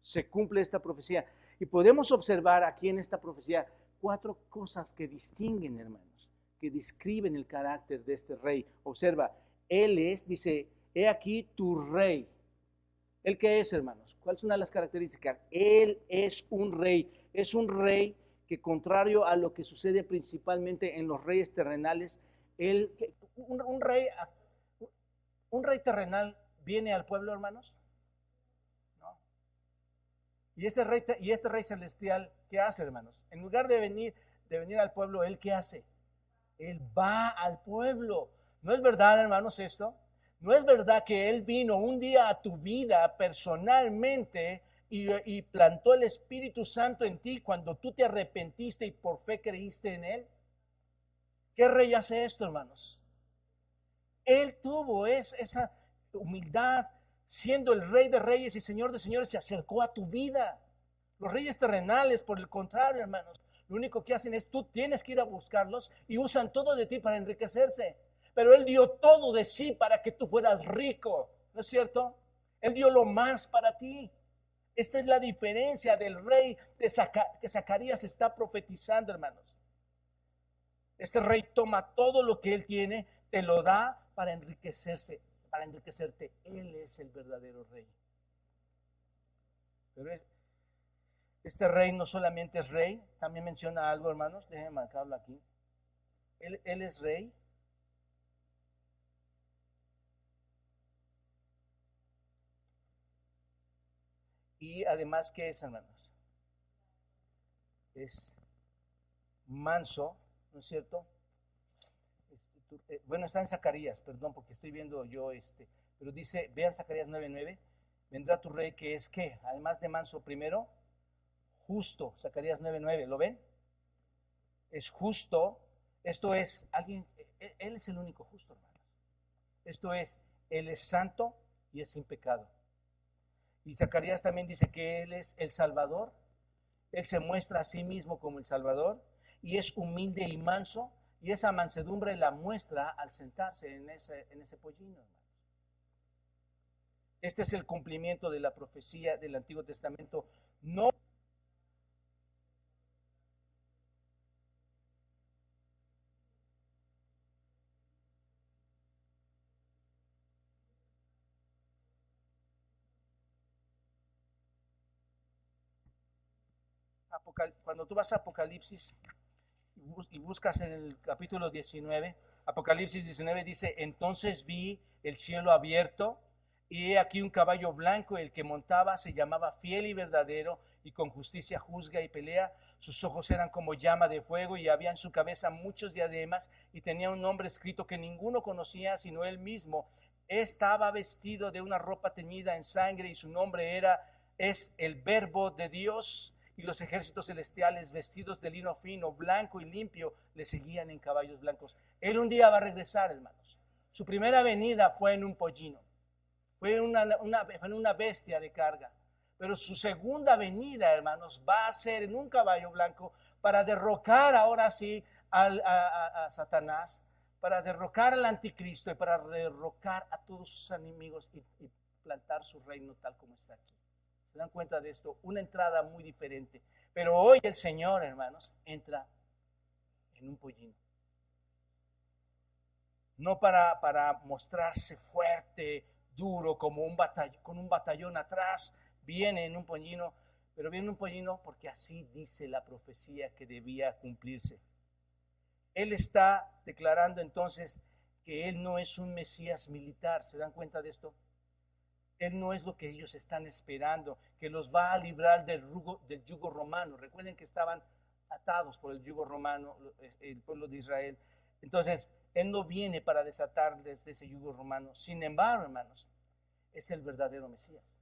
Se cumple esta profecía. Y podemos observar aquí en esta profecía 4 cosas que distinguen, hermanos, que describen el carácter de este rey. Observa, él es, dice, he aquí tu rey. ¿Él qué es, hermanos? ¿Cuáles son las características? Él es un rey. Es un rey que, contrario a lo que sucede principalmente en los reyes terrenales, un rey terrenal viene al pueblo, hermanos. No. Y este rey celestial, ¿qué hace, hermanos? En lugar de venir al pueblo, ¿él qué hace? Él va al pueblo. ¿No es verdad, hermanos, esto? ¿No es verdad que Él vino un día a tu vida personalmente y plantó el Espíritu Santo en ti cuando tú te arrepentiste y por fe creíste en Él? ¿Qué rey hace esto, hermanos? Él tuvo esa humildad, siendo el Rey de Reyes y Señor de Señores, se acercó a tu vida. Los reyes terrenales, por el contrario, hermanos, lo único que hacen es tú tienes que ir a buscarlos y usan todo de ti para enriquecerse. Pero Él dio todo de sí para que tú fueras rico, ¿no es cierto? Él dio lo más para ti. Esta es la diferencia del rey que Zacarías está profetizando, hermanos. Este rey toma todo lo que Él tiene, te lo da para enriquecerse, para enriquecerte. Él es el verdadero rey. Pero este rey no solamente es rey, también menciona algo, hermanos, déjenme marcarlo aquí. Él es rey. Y además, ¿qué es, hermanos? Es manso, ¿no es cierto? Bueno, está en Zacarías, perdón, porque estoy viendo yo pero dice, vean Zacarías 9:9, vendrá tu rey que es ¿qué? Además de manso, primero, justo, Zacarías 9:9, ¿lo ven? Es justo, esto es, Él es el único justo, hermanos. Esto es, Él es santo y es sin pecado. Y Zacarías también dice que Él es el Salvador. Él se muestra a sí mismo como el Salvador y es humilde y manso. Y esa mansedumbre la muestra al sentarse en ese pollino, hermanos. Este es el cumplimiento de la profecía del Antiguo Testamento. No cuando tú vas a Apocalipsis y buscas en el capítulo 19, Apocalipsis 19 dice, entonces vi el cielo abierto y he aquí un caballo blanco, el que montaba se llamaba fiel y verdadero y con justicia juzga y pelea. Sus ojos eran como llama de fuego y había en su cabeza muchos diademas y tenía un nombre escrito que ninguno conocía sino él mismo. Estaba vestido de una ropa teñida en sangre y su nombre es el Verbo de Dios. Y los ejércitos celestiales vestidos de lino fino, blanco y limpio, le seguían en caballos blancos. Él un día va a regresar, hermanos. Su primera venida fue en un pollino, fue en una bestia de carga. Pero su segunda venida, hermanos, va a ser en un caballo blanco para derrocar ahora sí a Satanás, para derrocar al anticristo y para derrocar a todos sus enemigos y plantar su reino tal como está aquí. ¿Se dan cuenta de esto? Una entrada muy diferente. Pero hoy el Señor, hermanos, entra en un pollino. No para mostrarse fuerte, duro, como con un batallón atrás. Viene en un pollino, pero viene en un pollino porque así dice la profecía que debía cumplirse. Él está declarando entonces que Él no es un Mesías militar. ¿Se dan cuenta de esto? Él no es lo que ellos están esperando, que los va a librar del yugo romano. Recuerden que estaban atados por el yugo romano, el pueblo de Israel. Entonces, Él no viene para desatarles de ese yugo romano. Sin embargo, hermanos, es el verdadero Mesías.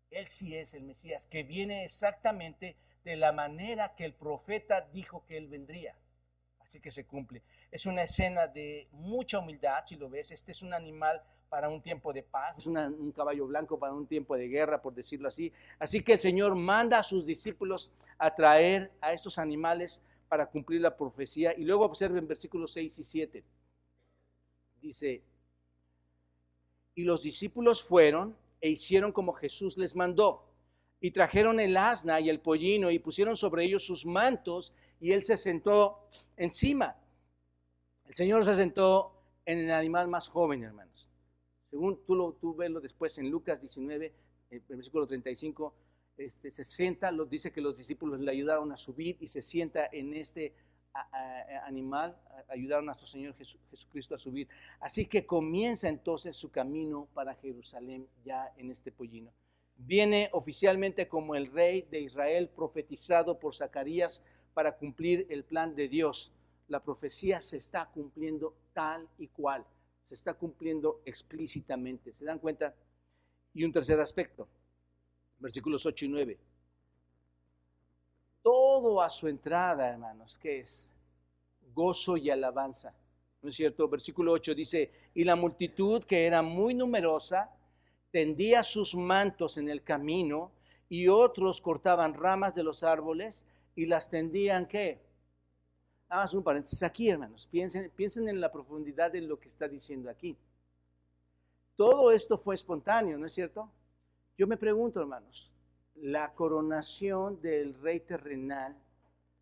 Él sí es el Mesías, que viene exactamente de la manera que el profeta dijo que Él vendría. Así que se cumple. Es una escena de mucha humildad, si lo ves. Este es un animal para un tiempo de paz, es un caballo blanco para un tiempo de guerra, por decirlo así. Así que el Señor manda a sus discípulos a traer a estos animales para cumplir la profecía. Y luego observen versículos 6 y 7. Dice, y los discípulos fueron e hicieron como Jesús les mandó. Y trajeron el asna y el pollino y pusieron sobre ellos sus mantos y él se sentó encima. El Señor se sentó en el animal más joven, hermanos. Según tú ves después en Lucas 19, versículo 35, se sienta, dice que los discípulos le ayudaron a subir y se sienta en este animal, ayudaron a nuestro Señor Jesucristo a subir. Así que comienza entonces su camino para Jerusalén ya en este pollino. Viene oficialmente como el rey de Israel profetizado por Zacarías para cumplir el plan de Dios. La profecía se está cumpliendo tal y cual, se está cumpliendo explícitamente. ¿Se dan cuenta? Y un tercer aspecto, versículos 8 y 9. Todo a su entrada, hermanos, ¿qué es? Gozo y alabanza. ¿No es cierto? Versículo 8 dice, y la multitud, que era muy numerosa, tendía sus mantos en el camino, y otros cortaban ramas de los árboles y las tendían, ¿qué? Nada más un paréntesis aquí, hermanos. Piensen en la profundidad de lo que está diciendo aquí. Todo esto fue espontáneo, ¿no es cierto? Yo me pregunto, hermanos, ¿la coronación del rey terrenal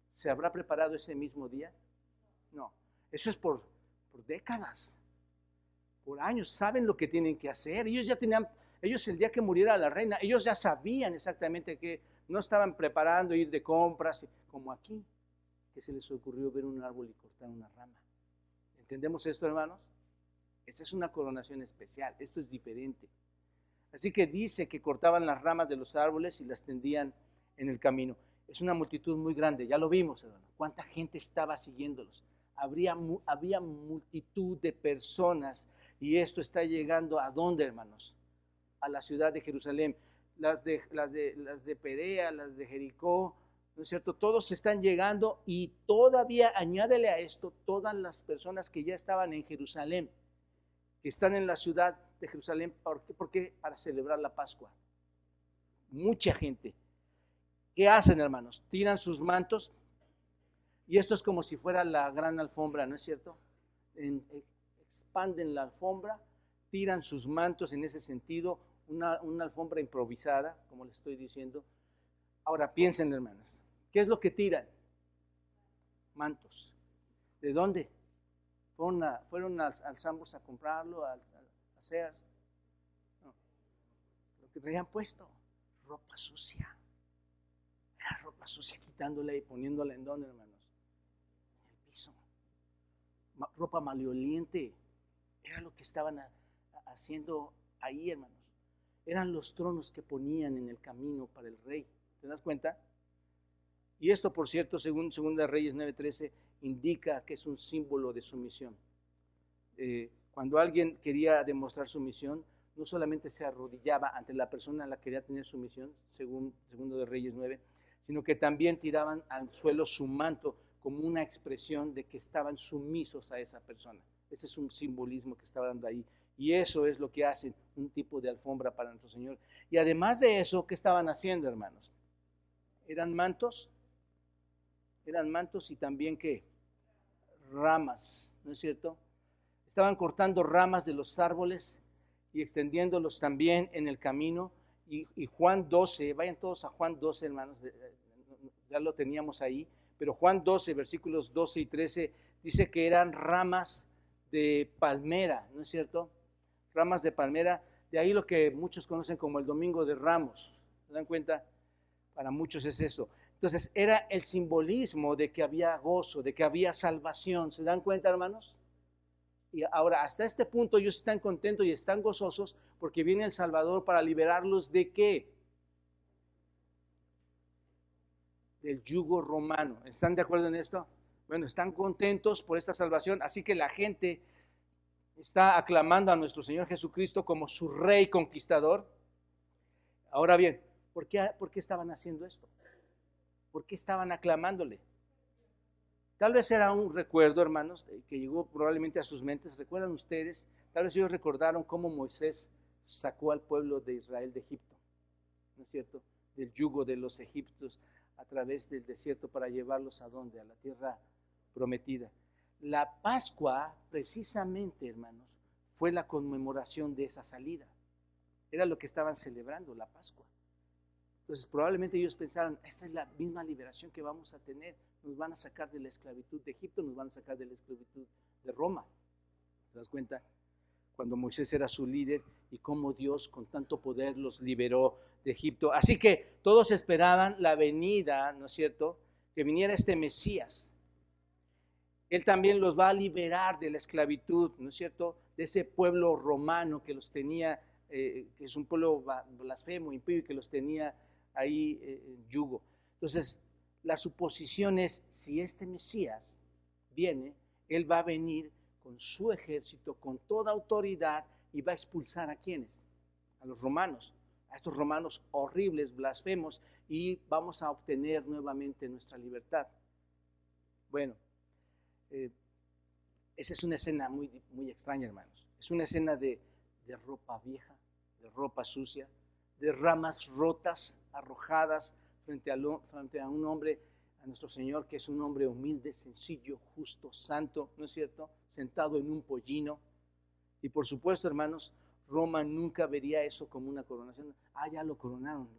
se habrá preparado ese mismo día? No, eso es por décadas, por años. Saben lo que tienen que hacer. Ellos el día que muriera la reina, ellos ya sabían exactamente que no estaban preparando ir de compras, como aquí, que se les ocurrió ver un árbol y cortar una rama. ¿Entendemos esto, hermanos? Esta es una coronación especial, esto es diferente. Así que dice que cortaban las ramas de los árboles y las tendían en el camino. Es una multitud muy grande, ya lo vimos, hermano. ¿Cuánta gente estaba siguiéndolos? Había multitud de personas y esto está llegando ¿a dónde, hermanos? A la ciudad de Jerusalén. Las de Perea, las de Jericó, ¿no es cierto? Todos están llegando y todavía añádele a esto todas las personas que ya estaban en Jerusalén, que están en la ciudad de Jerusalén, ¿por qué? Para celebrar la Pascua. Mucha gente. ¿Qué hacen, hermanos? Tiran sus mantos y esto es como si fuera la gran alfombra, ¿no es cierto? Expanden la alfombra, tiran sus mantos en ese sentido, una alfombra improvisada, como les estoy diciendo. Ahora piensen, hermanos, ¿qué es lo que tiran? Mantos. ¿De dónde? Fueron al Sambors a comprarlo, a Sears. No. Lo que traían puesto, ropa sucia. Era ropa sucia, quitándola y poniéndola en dónde, hermanos, en el piso. Ropa maloliente. Era lo que estaban haciendo ahí, hermanos. Eran los tronos que ponían en el camino para el rey. ¿Te das cuenta? Y esto, por cierto, según 2 Reyes 9:13, indica que es un símbolo de sumisión. Cuando alguien quería demostrar sumisión, no solamente se arrodillaba ante la persona a la que quería tener sumisión, según 2 Reyes 9, sino que también tiraban al suelo su manto como una expresión de que estaban sumisos a esa persona. Ese es un simbolismo que estaba dando ahí. Y eso es lo que hacen, un tipo de alfombra para nuestro Señor. Y además de eso, ¿qué estaban haciendo, hermanos? Eran mantos y también, ¿qué? Ramas, ¿no es cierto? Estaban cortando ramas de los árboles y extendiéndolos también en el camino. Y Juan 12, vayan todos a Juan 12, hermanos, ya lo teníamos ahí, pero Juan 12, versículos 12 y 13, dice que eran ramas de palmera, ¿no es cierto? Ramas de palmera, de ahí lo que muchos conocen como el Domingo de Ramos. ¿Se dan cuenta? Para muchos es eso. Entonces era el simbolismo de que había gozo, de que había salvación. ¿Se dan cuenta, hermanos? Y ahora, hasta este punto ellos están contentos y están gozosos porque viene el Salvador para liberarlos ¿de qué? Del yugo romano. ¿Están de acuerdo en esto? Bueno, están contentos por esta salvación, así que la gente está aclamando a nuestro Señor Jesucristo como su Rey conquistador. Ahora bien, ¿por qué estaban haciendo esto? ¿Por qué estaban aclamándole? Tal vez era un recuerdo, hermanos, que llegó probablemente a sus mentes. ¿Recuerdan ustedes? Tal vez ellos recordaron cómo Moisés sacó al pueblo de Israel de Egipto, ¿no es cierto? Del yugo de los egipcios a través del desierto para llevarlos ¿a dónde? A la tierra prometida. La Pascua, precisamente, hermanos, fue la conmemoración de esa salida. Era lo que estaban celebrando, la Pascua. Entonces, probablemente ellos pensaron, esta es la misma liberación que vamos a tener. Nos van a sacar de la esclavitud de Egipto, nos van a sacar de la esclavitud de Roma. ¿Te das cuenta? Cuando Moisés era su líder y cómo Dios con tanto poder los liberó de Egipto. Así que todos esperaban la venida, ¿no es cierto?, que viniera este Mesías. Él también los va a liberar de la esclavitud, ¿no es cierto?, de ese pueblo romano que los tenía, que es un pueblo blasfemo, impío, y que los tenía ahí en yugo. Entonces, la suposición es, si este Mesías viene, él va a venir con su ejército, con toda autoridad, y va a expulsar ¿a quiénes? A los romanos, a estos romanos horribles, blasfemos, y vamos a obtener nuevamente nuestra libertad. Bueno, esa es una escena muy, muy extraña, hermanos. Es una escena de ropa vieja, de ropa sucia, de ramas rotas, arrojadas frente a un hombre, a nuestro Señor, que es un hombre humilde, sencillo, justo, santo, ¿no es cierto?, sentado en un pollino. Y por supuesto, hermanos, Roma nunca vería eso como una coronación. Ya lo coronaron.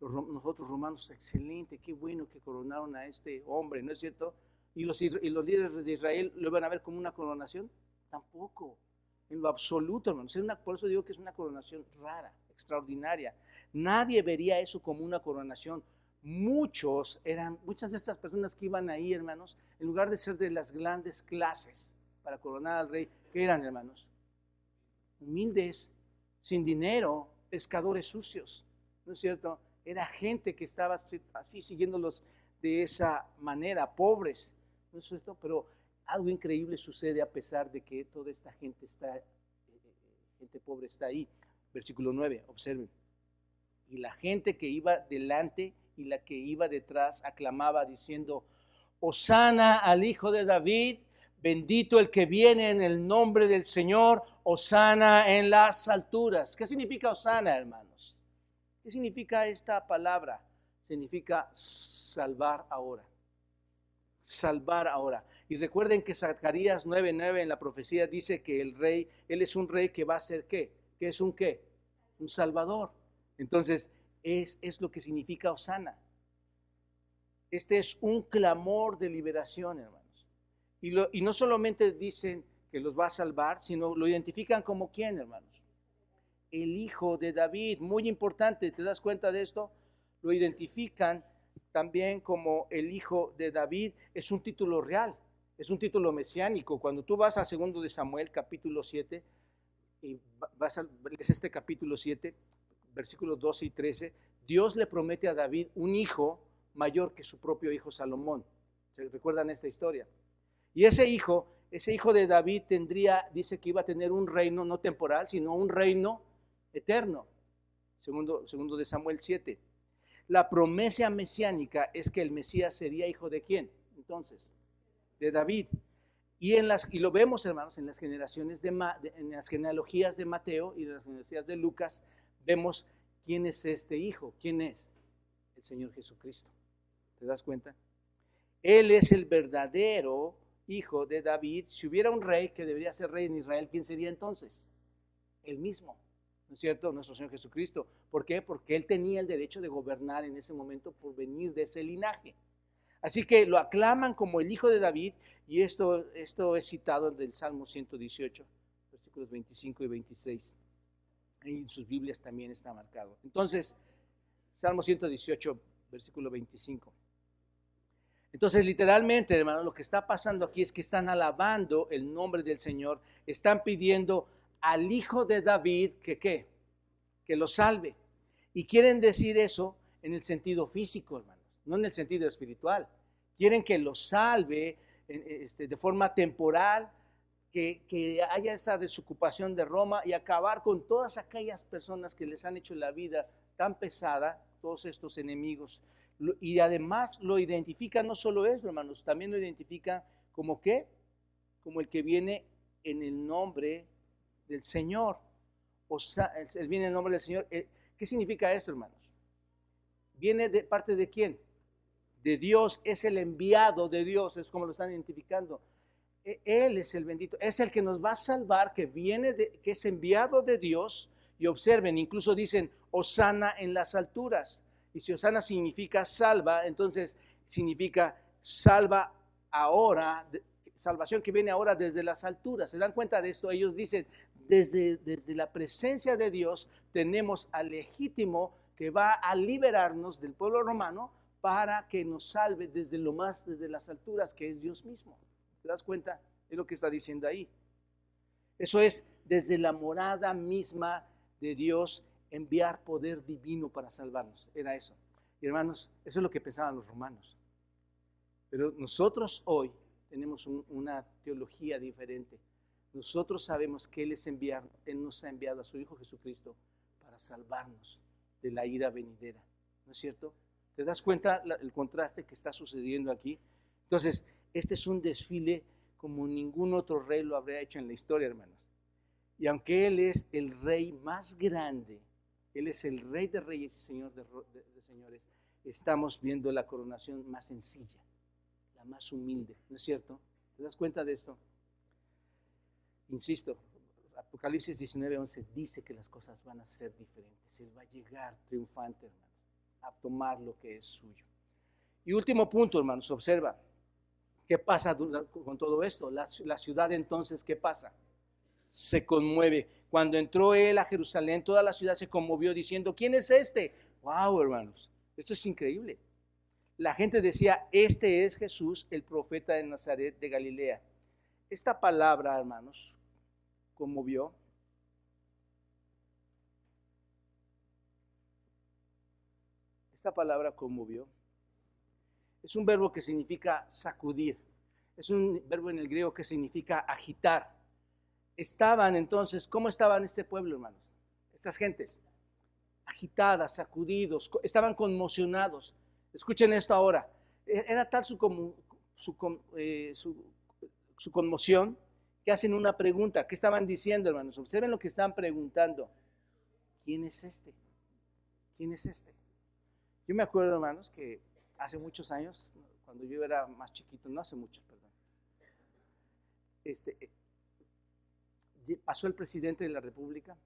Nosotros romanos, excelente, qué bueno que coronaron a este hombre, ¿no es cierto? ¿Y los líderes de Israel lo van a ver como una coronación? Tampoco, en lo absoluto, hermanos. Por eso digo que es una coronación rara, extraordinaria. Nadie vería eso como una coronación. Muchas de estas personas que iban ahí, hermanos, en lugar de ser de las grandes clases para coronar al rey, ¿qué eran, hermanos? Humildes, sin dinero, pescadores sucios, ¿no es cierto? Era gente que estaba así siguiéndolos de esa manera, pobres, ¿no es cierto? Pero algo increíble sucede a pesar de que toda esta gente gente pobre está ahí. Versículo 9, observen. Y la gente que iba delante y la que iba detrás aclamaba diciendo, Hosana al Hijo de David, bendito el que viene en el nombre del Señor, Hosana en las alturas. ¿Qué significa Hosana, hermanos? ¿Qué significa esta palabra? Significa salvar ahora. Salvar ahora. Y recuerden que Zacarías 9:9 en la profecía dice que el rey, él es un rey que va a ser ¿qué? ¿Qué es un qué? Un salvador. Entonces, es lo que significa Hosana. Este es un clamor de liberación, hermanos. Y no solamente dicen que los va a salvar, sino lo identifican como ¿quién, hermanos? El Hijo de David. Muy importante, ¿te das cuenta de esto? Lo identifican también como el Hijo de David. Es un título real, es un título mesiánico. Cuando tú vas a 2 de Samuel, capítulo 7, y lees este capítulo 7, versículos 12 y 13, Dios le promete a David un hijo mayor que su propio hijo Salomón. ¿Se recuerdan esta historia? Y ese hijo de David dice que iba a tener un reino no temporal, sino un reino eterno. Segundo de Samuel 7. La promesa mesiánica es que el Mesías sería hijo de ¿quién? Entonces, de David. Y lo vemos, hermanos, en las generaciones en las genealogías de Mateo y en las genealogías de Lucas, vemos quién es este hijo. ¿Quién es? El Señor Jesucristo. ¿Te das cuenta? Él es el verdadero hijo de David. Si hubiera un rey que debería ser rey en Israel, ¿quién sería entonces? Él mismo, ¿no es cierto? Nuestro Señor Jesucristo. ¿Por qué? Porque él tenía el derecho de gobernar en ese momento por venir de ese linaje. Así que lo aclaman como el hijo de David, y esto es citado del Salmo 118, versículos 25 y 26. Y en sus Biblias también está marcado. Entonces, Salmo 118, versículo 25. Entonces, literalmente, hermano, lo que está pasando aquí es que están alabando el nombre del Señor, están pidiendo al Hijo de David que lo salve. Y quieren decir eso en el sentido físico, hermanos, no en el sentido espiritual. Quieren que lo salve de forma temporal, que haya esa desocupación de Roma y acabar con todas aquellas personas que les han hecho la vida tan pesada, todos estos enemigos Y además lo identifica no solo eso, hermanos, también lo identifica como ¿qué? Como el que viene en el nombre del Señor. O sea, él viene en el nombre del Señor. ¿Qué significa esto, hermanos? ¿Viene de parte de quién? De Dios, es el enviado de Dios, es como lo están identificando. Él es el bendito, es el que nos va a salvar, que que es enviado de Dios. Y observen, incluso dicen Hosana en las alturas. Y si Hosana significa salva, entonces significa salva ahora, salvación que viene ahora desde las alturas. ¿Se dan cuenta de esto? Ellos dicen, desde la presencia de Dios tenemos al legítimo que va a liberarnos del pueblo romano para que nos salve desde las alturas, que es Dios mismo. ¿Te das cuenta? Es lo que está diciendo ahí. Eso es desde la morada misma de Dios enviar poder divino para salvarnos. Era eso. Y hermanos, eso es lo que pensaban los romanos. Pero nosotros hoy tenemos una teología diferente. Nosotros sabemos que Él nos ha enviado a su Hijo Jesucristo para salvarnos de la ira venidera. ¿No es cierto? ¿Te das cuenta el contraste que está sucediendo aquí? Entonces, este es un desfile como ningún otro rey lo habría hecho en la historia, hermanos. Y aunque Él es el rey más grande, Él es el rey de reyes y señor de señores, estamos viendo la coronación más sencilla, la más humilde, ¿no es cierto? ¿Te das cuenta de esto? Insisto, Apocalipsis 19:11 dice que las cosas van a ser diferentes. Él va a llegar triunfante, hermanos, a tomar lo que es suyo. Y último punto, hermanos, observa, ¿qué pasa con todo esto? La ciudad entonces, ¿qué pasa? Se conmueve. Cuando entró Él a Jerusalén, toda la ciudad se conmovió diciendo, ¿quién es este? ¡Wow, hermanos! Esto es increíble. La gente decía, este es Jesús, el profeta de Nazaret de Galilea. Esta palabra, hermanos, conmovió. Esta palabra conmovió. Es un verbo que significa sacudir. Es un verbo en el griego que significa agitar. Estaban entonces, ¿cómo estaban este pueblo, hermanos? Estas gentes, agitadas, sacudidos, estaban conmocionados. Escuchen esto ahora. Era tal su conmoción que hacen una pregunta. ¿Qué estaban diciendo, hermanos? Observen lo que están preguntando. ¿Quién es este? ¿Quién es este? Yo me acuerdo, hermanos, que hace muchos años, cuando yo era más chiquito, no hace muchos, perdón, pasó el presidente de la República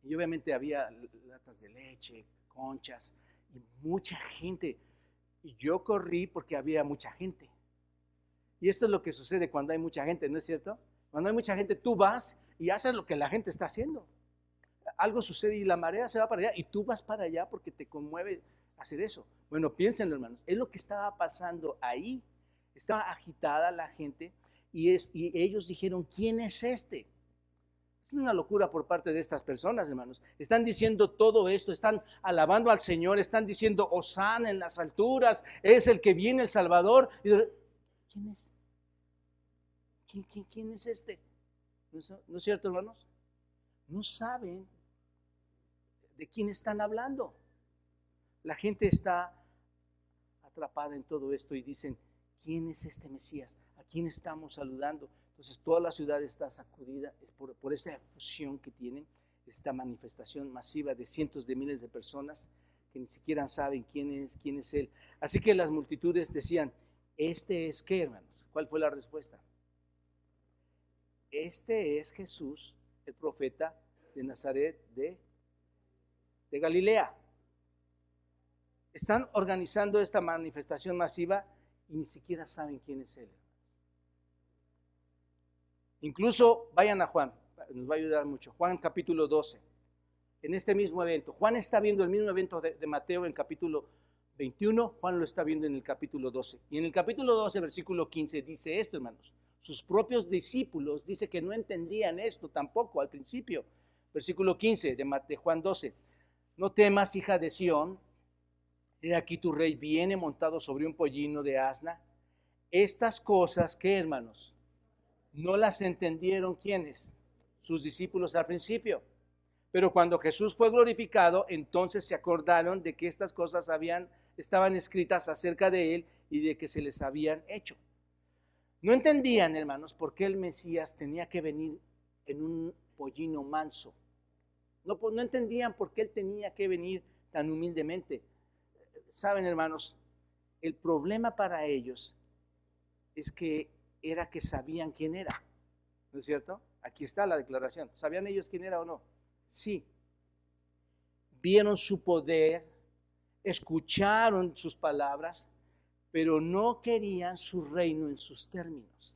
y obviamente había latas de leche, conchas y mucha gente. Y yo corrí porque había mucha gente. Y esto es lo que sucede cuando hay mucha gente, ¿no es cierto? Cuando hay mucha gente, tú vas y haces lo que la gente está haciendo. Algo sucede y la marea se va para allá y tú vas para allá porque te conmueve hacer eso. Bueno, piénsenlo, hermanos, es lo que estaba pasando ahí. Estaba agitada la gente y ellos dijeron, ¿quién es este? Es una locura por parte de estas personas, hermanos. Están diciendo todo esto, están alabando al Señor, están diciendo, Hosana en las alturas, es el que viene el Salvador. Y ¿quién es? ¿Quién es este? ¿No es cierto, hermanos? No saben de quién están hablando. La gente está atrapada en todo esto y dicen, ¿quién es este Mesías? ¿A quién estamos saludando? Entonces toda la ciudad está sacudida por esa efusión que tienen, esta manifestación masiva de cientos de miles de personas que ni siquiera saben quién es Él. Así que las multitudes decían, ¿este es qué, hermanos? ¿Cuál fue la respuesta? Este es Jesús, el profeta de Nazaret de Galilea. Están organizando esta manifestación masiva y ni siquiera saben quién es Él. Incluso vayan a Juan, nos va a ayudar mucho. Juan capítulo 12. En este mismo evento, Juan está viendo el mismo evento de Mateo en capítulo 21, Juan lo está viendo en el capítulo 12. Y en el capítulo 12, versículo 15, dice esto, hermanos. Sus propios discípulos dice que no entendían esto tampoco al principio. Versículo 15 de Juan 12. No temas, hija de Sión, he aquí tu rey viene montado sobre un pollino de asna. Estas cosas, ¿qué, hermanos? No las entendieron, ¿quiénes? Sus discípulos al principio. Pero cuando Jesús fue glorificado, entonces se acordaron de que estas cosas habían estaban escritas acerca de él y de que se les habían hecho. No entendían, hermanos, por qué el Mesías tenía que venir en un pollino manso. No entendían por qué él tenía que venir tan humildemente. Saben, hermanos, el problema para ellos es que era que sabían quién era, ¿no es cierto? Aquí está la declaración. ¿Sabían ellos quién era o no? Sí. Vieron su poder, escucharon sus palabras, pero no querían su reino en sus términos.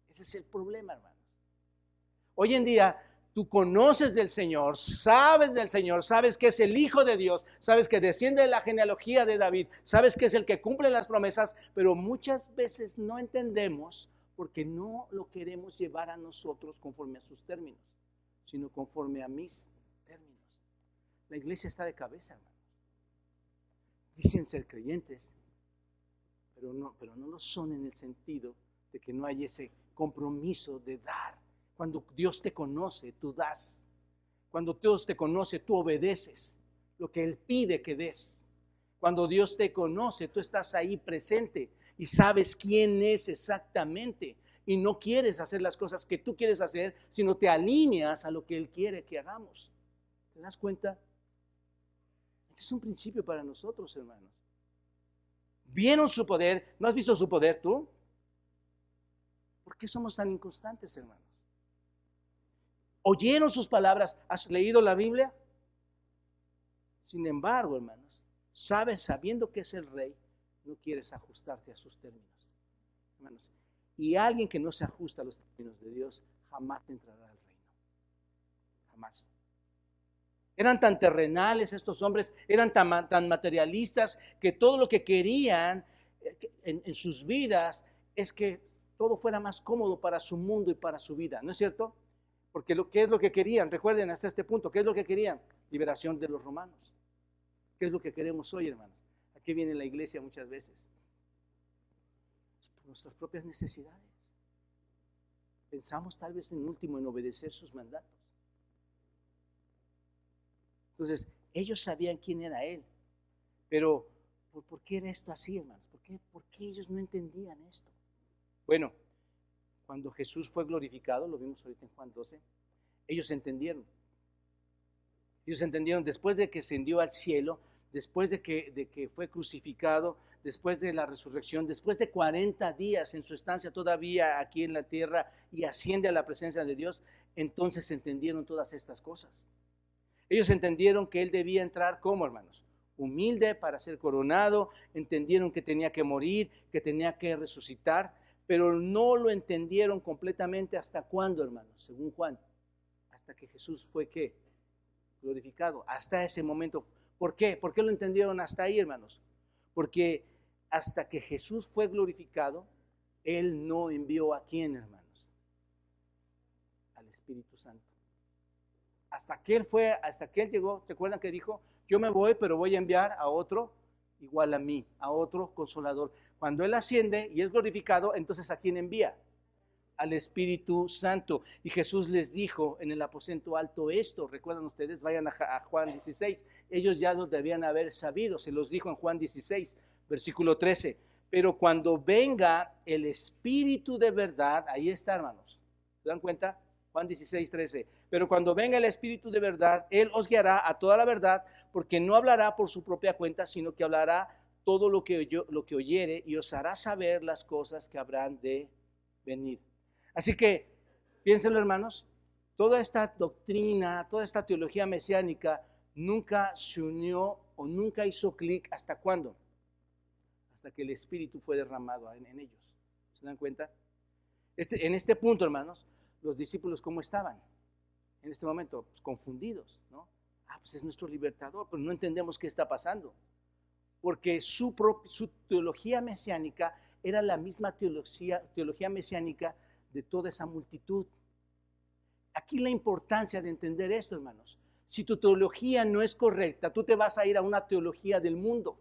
Ese es el problema, hermanos. Hoy en día, tú conoces del Señor, sabes que es el Hijo de Dios, sabes que desciende de la genealogía de David, sabes que es el que cumple las promesas, pero muchas veces no entendemos porque no lo queremos llevar a nosotros conforme a sus términos, sino conforme a mis términos. La iglesia está de cabeza, hermanos. Dicen ser creyentes, pero no lo son en el sentido de que no hay ese compromiso de dar. Cuando Dios te conoce, tú das. Cuando Dios te conoce, tú obedeces lo que Él pide que des. Cuando Dios te conoce, tú estás ahí presente y sabes quién es exactamente. Y no quieres hacer las cosas que tú quieres hacer, sino te alineas a lo que Él quiere que hagamos. ¿Te das cuenta? Este es un principio para nosotros, hermanos. ¿Vieron su poder? ¿No has visto su poder tú? ¿Por qué somos tan inconstantes, hermanos? ¿Oyeron sus palabras? ¿Has leído la Biblia? Sin embargo, hermanos, sabiendo que es el rey, no quieres ajustarte a sus términos. Hermanos, y alguien que no se ajusta a los términos de Dios, jamás entrará al reino. Jamás. Eran tan terrenales estos hombres, eran tan materialistas, que todo lo que querían en sus vidas es que todo fuera más cómodo para su mundo y para su vida, ¿no es cierto? Porque ¿qué es lo que querían? Recuerden hasta este punto, ¿qué es lo que querían? Liberación de los romanos. ¿Qué es lo que queremos hoy, hermanos? ¿A qué viene la iglesia muchas veces? Por nuestras propias necesidades. Pensamos tal vez en último en obedecer sus mandatos. Entonces, ellos sabían quién era Él. Pero, ¿por qué era esto así, hermanos? ¿Por qué ellos no entendían esto? Bueno, cuando Jesús fue glorificado, lo vimos ahorita en Juan 12, ellos entendieron. Ellos entendieron después de que ascendió al cielo, después de que fue crucificado, después de la resurrección, después de 40 días en su estancia todavía aquí en la tierra y asciende a la presencia de Dios, entonces entendieron todas estas cosas. Ellos entendieron que Él debía entrar como, hermanos, humilde para ser coronado, entendieron que tenía que morir, que tenía que resucitar, pero no lo entendieron completamente. ¿Hasta cuándo, hermanos? Según Juan, hasta que Jesús fue, ¿qué? Glorificado, hasta ese momento. ¿Por qué? ¿Por qué lo entendieron hasta ahí, hermanos? Porque hasta que Jesús fue glorificado, Él no envió ¿a quién, hermanos? Al Espíritu Santo. Hasta que Él llegó, ¿te acuerdan que dijo? Yo me voy, pero voy a enviar a otro igual a mí, a otro consolador. Cuando Él asciende y es glorificado, entonces ¿a quién envía? Al Espíritu Santo. Y Jesús les dijo en el aposento alto esto, recuerdan ustedes, vayan a Juan 16, ellos ya lo debían haber sabido, se los dijo en Juan 16, versículo 13, pero cuando venga el Espíritu de verdad, ahí está, hermanos, ¿se dan cuenta? Juan 16, 13, pero cuando venga el Espíritu de verdad, Él os guiará a toda la verdad, porque no hablará por su propia cuenta, sino que hablará todo lo que oyere y os hará saber las cosas que habrán de venir. Así que, piénsenlo, hermanos, toda esta doctrina, toda esta teología mesiánica nunca se unió o nunca hizo clic. ¿Hasta cuándo? Hasta que el Espíritu fue derramado en ellos. ¿Se dan cuenta? En este punto, hermanos, los discípulos, ¿cómo estaban? En este momento, pues, confundidos, ¿no? Pues es nuestro libertador, pero no entendemos qué está pasando. Porque su teología mesiánica era la misma teología mesiánica de toda esa multitud. Aquí la importancia de entender esto, hermanos. Si tu teología no es correcta, tú te vas a ir a una teología del mundo.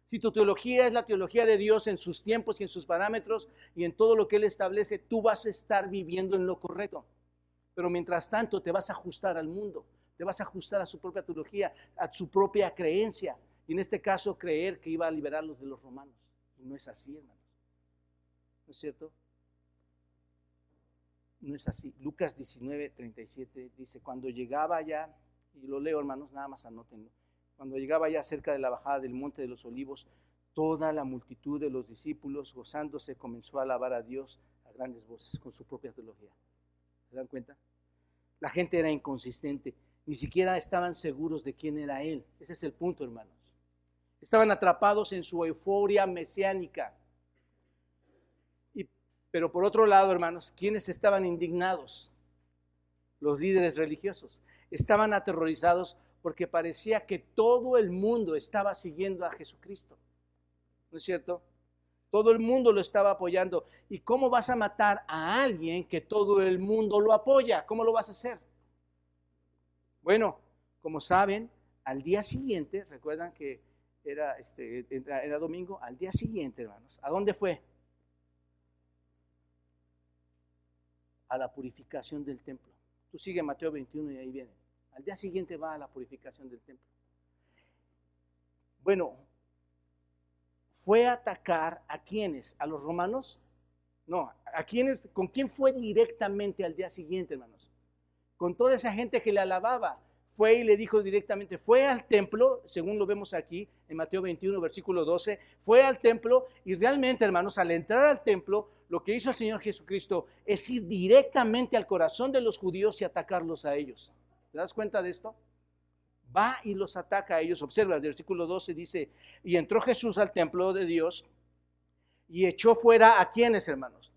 Si tu teología es la teología de Dios en sus tiempos y en sus parámetros y en todo lo que Él establece, tú vas a estar viviendo en lo correcto. Pero mientras tanto te vas a ajustar al mundo, te vas a ajustar a su propia teología, a su propia creencia. Y en este caso creer que iba a liberarlos de los romanos. Y no es así, hermanos. ¿No es cierto? No es así. Lucas 19:37 dice, cuando llegaba ya, y lo leo, hermanos, nada más anótenlo. Cuando llegaba ya cerca de la bajada del monte de los olivos, toda la multitud de los discípulos, gozándose, comenzó a alabar a Dios a grandes voces con su propia teología. ¿Se dan cuenta? La gente era inconsistente, ni siquiera estaban seguros de quién era Él. Ese es el punto, hermanos. Estaban atrapados en su euforia mesiánica. Pero por otro lado, hermanos, ¿quiénes estaban indignados? Los líderes religiosos. Estaban aterrorizados porque parecía que todo el mundo estaba siguiendo a Jesucristo. ¿No es cierto? Todo el mundo lo estaba apoyando. ¿Y cómo vas a matar a alguien que todo el mundo lo apoya? ¿Cómo lo vas a hacer? Bueno, como saben, al día siguiente, recuerdan que era domingo, al día siguiente, hermanos, ¿a dónde fue? A la purificación del templo. Tú sigue Mateo 21 y ahí viene. Al día siguiente va a la purificación del templo. Bueno, ¿fue a atacar a quiénes? ¿A los romanos? No, ¿a quiénes? ¿Con quién fue directamente al día siguiente, hermanos? Con toda esa gente que le alababa. Fue y le dijo directamente, fue al templo, según lo vemos aquí en Mateo 21, versículo 12, fue al templo y realmente, hermanos, al entrar al templo, lo que hizo el Señor Jesucristo es ir directamente al corazón de los judíos y atacarlos a ellos. ¿Te das cuenta de esto? Va y los ataca a ellos. Observa, el versículo 12 dice, y entró Jesús al templo de Dios y echó fuera a quienes, hermanos,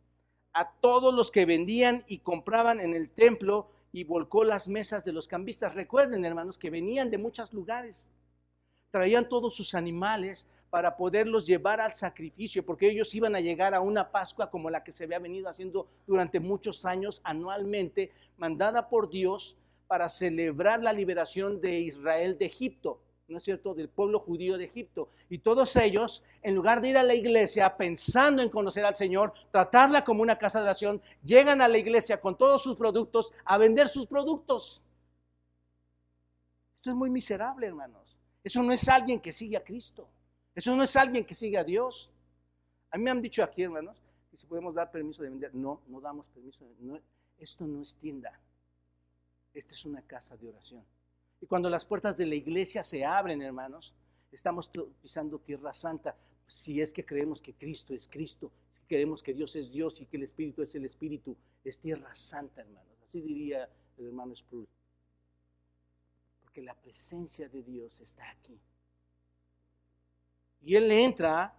a todos los que vendían y compraban en el templo y volcó las mesas de los cambistas. Recuerden, hermanos, que venían de muchos lugares, traían todos sus animales para poderlos llevar al sacrificio, porque ellos iban a llegar a una Pascua como la que se había venido haciendo durante muchos años anualmente, mandada por Dios para celebrar la liberación de Israel de Egipto, ¿no es cierto?, del pueblo judío de Egipto. Y todos ellos, en lugar de ir a la iglesia pensando en conocer al Señor, tratarla como una casa de oración, llegan a la iglesia con todos sus productos a vender sus productos. Esto es muy miserable, hermanos. Eso no es alguien que sigue a Cristo. Eso no es alguien que sigue a Dios. A mí me han dicho aquí, hermanos, que si podemos dar permiso de vender. No, no damos permiso. Esto no es tienda. Esta es una casa de oración. Y cuando las puertas de la iglesia se abren, hermanos, estamos pisando tierra santa. Si es que creemos que Cristo es Cristo, si creemos que Dios es Dios y que el Espíritu es el Espíritu, es tierra santa, hermanos. Así diría el hermano Sproul. Porque la presencia de Dios está aquí. Y él entra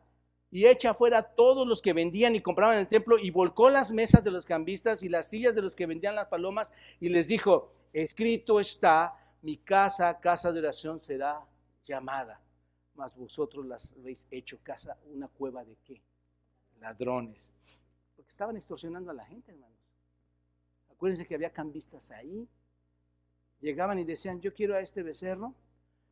y echa fuera a todos los que vendían y compraban en el templo y volcó las mesas de los cambistas y las sillas de los que vendían las palomas y les dijo, escrito está, mi casa, casa de oración será llamada, mas vosotros las habéis hecho casa, una cueva de ¿qué? Ladrones. Porque estaban extorsionando a la gente, hermanos. Acuérdense que había cambistas ahí. Llegaban y decían, yo quiero a este becerro.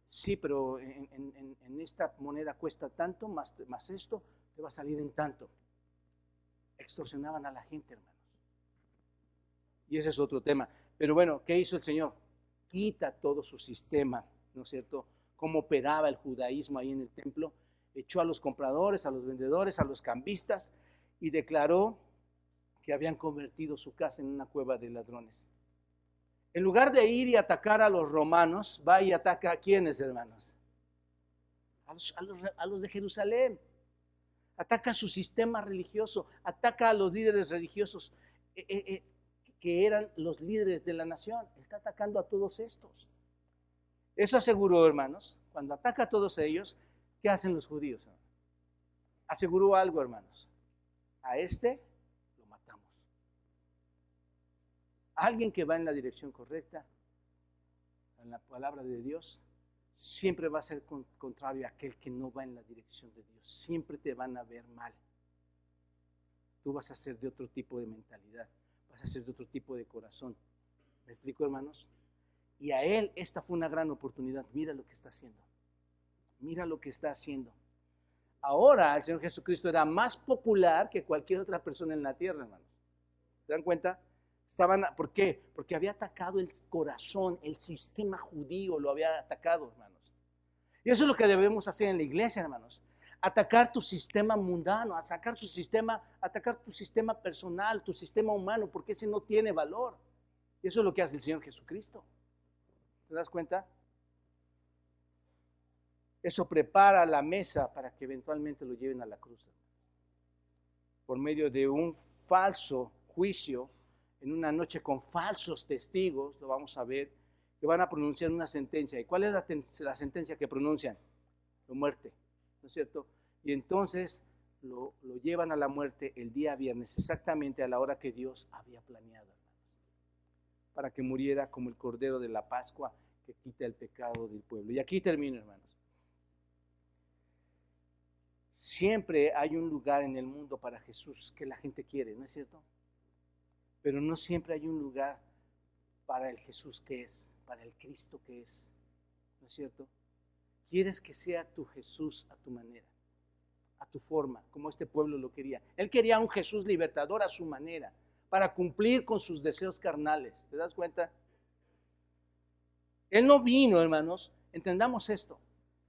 Sí, pero en esta moneda cuesta tanto, más esto te va a salir en tanto. Extorsionaban a la gente, hermanos. Y ese es otro tema. Pero bueno, ¿qué hizo el Señor? Quita todo su sistema, ¿no es cierto? Cómo operaba el judaísmo ahí en el templo. Echó a los compradores, a los vendedores, a los cambistas y declaró que habían convertido su casa en una cueva de ladrones. En lugar de ir y atacar a los romanos, va y ataca a ¿quiénes, hermanos? A los de Jerusalén. Ataca su sistema religioso, ataca a los líderes religiosos que eran los líderes de la nación. Está atacando a todos estos. Eso aseguró, hermanos, cuando ataca a todos ellos, ¿qué hacen los judíos? Aseguró algo, hermanos. A este lo matamos. Alguien que va en la dirección correcta, en la palabra de Dios, siempre va a ser contrario a aquel que no va en la dirección de Dios. Siempre te van a ver mal. Tú vas a ser de otro tipo de mentalidad. Vas a ser de otro tipo de corazón. ¿Me explico, hermanos? Y a él esta fue una gran oportunidad. Mira lo que está haciendo. Mira lo que está haciendo. Ahora el Señor Jesucristo era más popular que cualquier otra persona en la tierra, hermanos. ¿Se dan cuenta? ¿Por qué? Porque había atacado el corazón, el sistema judío lo había atacado, hermanos. Y eso es lo que debemos hacer en la iglesia, hermanos. Atacar tu sistema mundano, atacar tu sistema personal, tu sistema humano, porque ese no tiene valor. Y eso es lo que hace el Señor Jesucristo. ¿Te das cuenta? Eso prepara la mesa para que eventualmente lo lleven a la cruz. Por medio de un falso juicio, en una noche con falsos testigos, lo vamos a ver, que van a pronunciar una sentencia. ¿Y cuál es la sentencia que pronuncian? La muerte, ¿no es cierto? Y entonces lo llevan a la muerte el día viernes, exactamente a la hora que Dios había planeado, para que muriera como el Cordero de la Pascua que quita el pecado del pueblo. Y aquí termino, hermanos. Siempre hay un lugar en el mundo para Jesús que la gente quiere, ¿no es cierto? Pero no siempre hay un lugar para el Jesús que es, para el Cristo que es, ¿no es cierto? Quieres que sea tu Jesús a tu manera, a tu forma, como este pueblo lo quería. Él quería un Jesús libertador a su manera, para cumplir con sus deseos carnales. ¿Te das cuenta? Él no vino, hermanos, entendamos esto,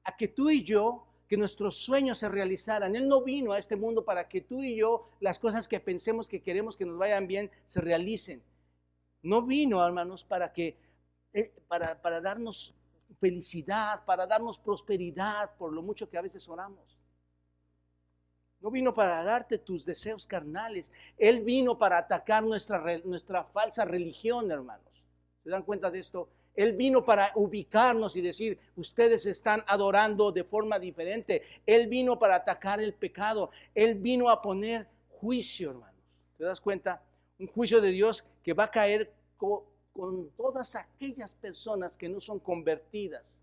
a que tú y yo, que nuestros sueños se realizaran. Él no vino a este mundo para que tú y yo, las cosas que pensemos que queremos que nos vayan bien, se realicen. No vino, hermanos, para darnos felicidad, para darnos prosperidad, por lo mucho que a veces oramos. No vino para darte tus deseos carnales. Él vino para atacar nuestra falsa religión, hermanos. ¿Se dan cuenta de esto? Él vino para ubicarnos y decir, ustedes están adorando de forma diferente. Él vino para atacar el pecado. Él vino a poner juicio, hermanos. ¿Te das cuenta? Un juicio de Dios que va a caer con todas aquellas personas que no son convertidas.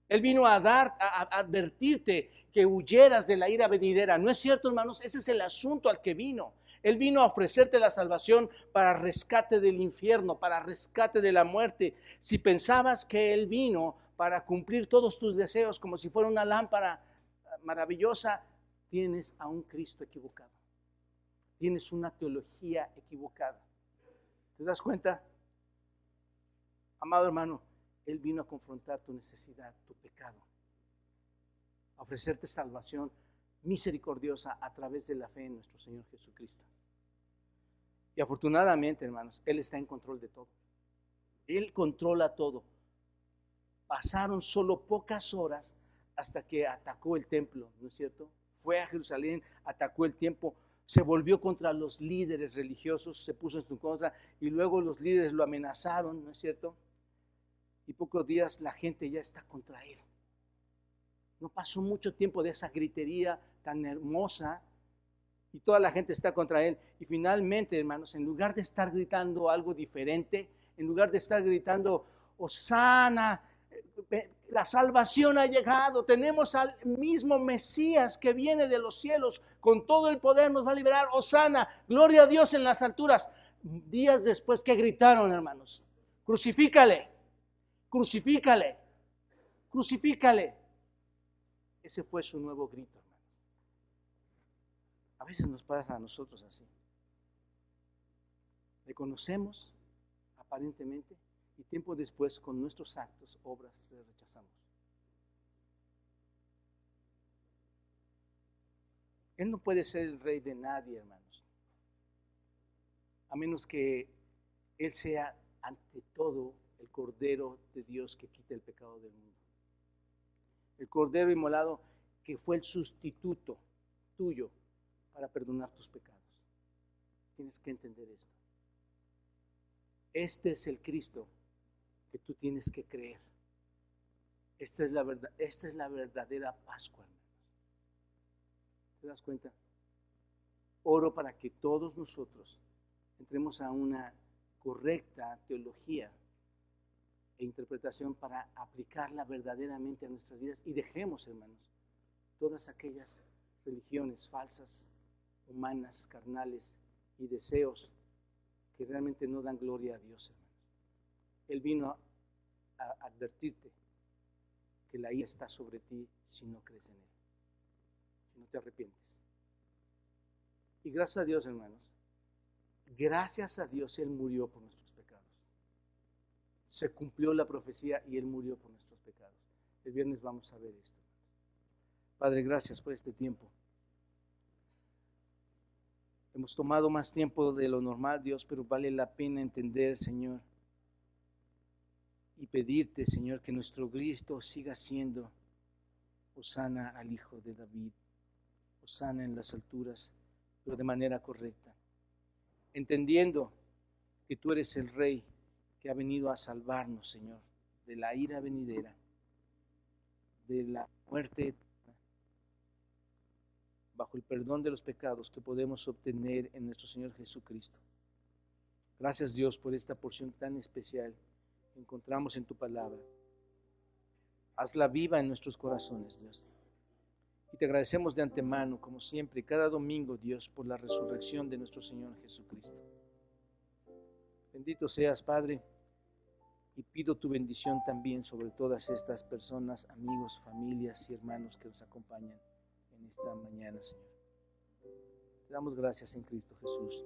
Él vino a advertirte que huyeras de la ira venidera. ¿No es cierto, hermanos? Ese es el asunto al que vino. Él vino a ofrecerte la salvación para rescate del infierno, para rescate de la muerte. Si pensabas que Él vino para cumplir todos tus deseos como si fuera una lámpara maravillosa, tienes a un Cristo equivocado. Tienes una teología equivocada. ¿Te das cuenta? Amado hermano, Él vino a confrontar tu necesidad, tu pecado, a ofrecerte salvación misericordiosa a través de la fe en nuestro Señor Jesucristo. Y afortunadamente, hermanos, Él está en control de todo. Él controla todo. Pasaron solo pocas horas hasta que atacó el templo, ¿no es cierto? Fue a Jerusalén, atacó el templo, se volvió contra los líderes religiosos, se puso en su contra y luego los líderes lo amenazaron, ¿no es cierto? Y pocos días la gente ya está contra él. No pasó mucho tiempo de esa gritería tan hermosa y toda la gente está contra él. Y finalmente, hermanos, en lugar de estar gritando algo diferente, en lugar de estar gritando, Hosana, la salvación ha llegado, tenemos al mismo Mesías que viene de los cielos, con todo el poder nos va a liberar, Hosana, gloria a Dios en las alturas. Días después, ¿qué gritaron, hermanos? Crucifícale. Crucifícale, crucifícale. Ese fue su nuevo grito, hermanos. A veces nos pasa a nosotros así. Le conocemos aparentemente y tiempo después con nuestros actos, obras, le rechazamos. Él no puede ser el rey de nadie, hermanos, a menos que Él sea ante todo el Cordero de Dios que quita el pecado del mundo. El Cordero inmolado que fue el sustituto tuyo para perdonar tus pecados. Tienes que entender esto. Este es el Cristo que tú tienes que creer. Esta es la verdad, esta es la verdadera Pascua, hermanos. ¿Te das cuenta? Oro para que todos nosotros entremos a una correcta teología e interpretación para aplicarla verdaderamente a nuestras vidas y dejemos, hermanos, todas aquellas religiones falsas, humanas, carnales y deseos que realmente no dan gloria a Dios, hermanos. Él vino a advertirte que la ira está sobre ti si no crees en Él, si no te arrepientes. Y gracias a Dios, hermanos, gracias a Dios Él murió por nuestros pecados. Se cumplió la profecía y Él murió por nuestros pecados. El viernes vamos a ver esto. Padre, gracias por este tiempo. Hemos tomado más tiempo de lo normal, Dios, pero vale la pena entender, Señor, y pedirte, Señor, que nuestro Cristo siga siendo Hosana al Hijo de David, Hosana en las alturas, pero de manera correcta, entendiendo que tú eres el Rey que ha venido a salvarnos, Señor, de la ira venidera, de la muerte eterna, bajo el perdón de los pecados que podemos obtener en nuestro Señor Jesucristo. Gracias, Dios, por esta porción tan especial que encontramos en tu palabra. Hazla viva en nuestros corazones, Dios. Y te agradecemos de antemano, como siempre, cada domingo, Dios, por la resurrección de nuestro Señor Jesucristo. Bendito seas, Padre, y pido tu bendición también sobre todas estas personas, amigos, familias y hermanos que nos acompañan en esta mañana, Señor. Te damos gracias en Cristo Jesús.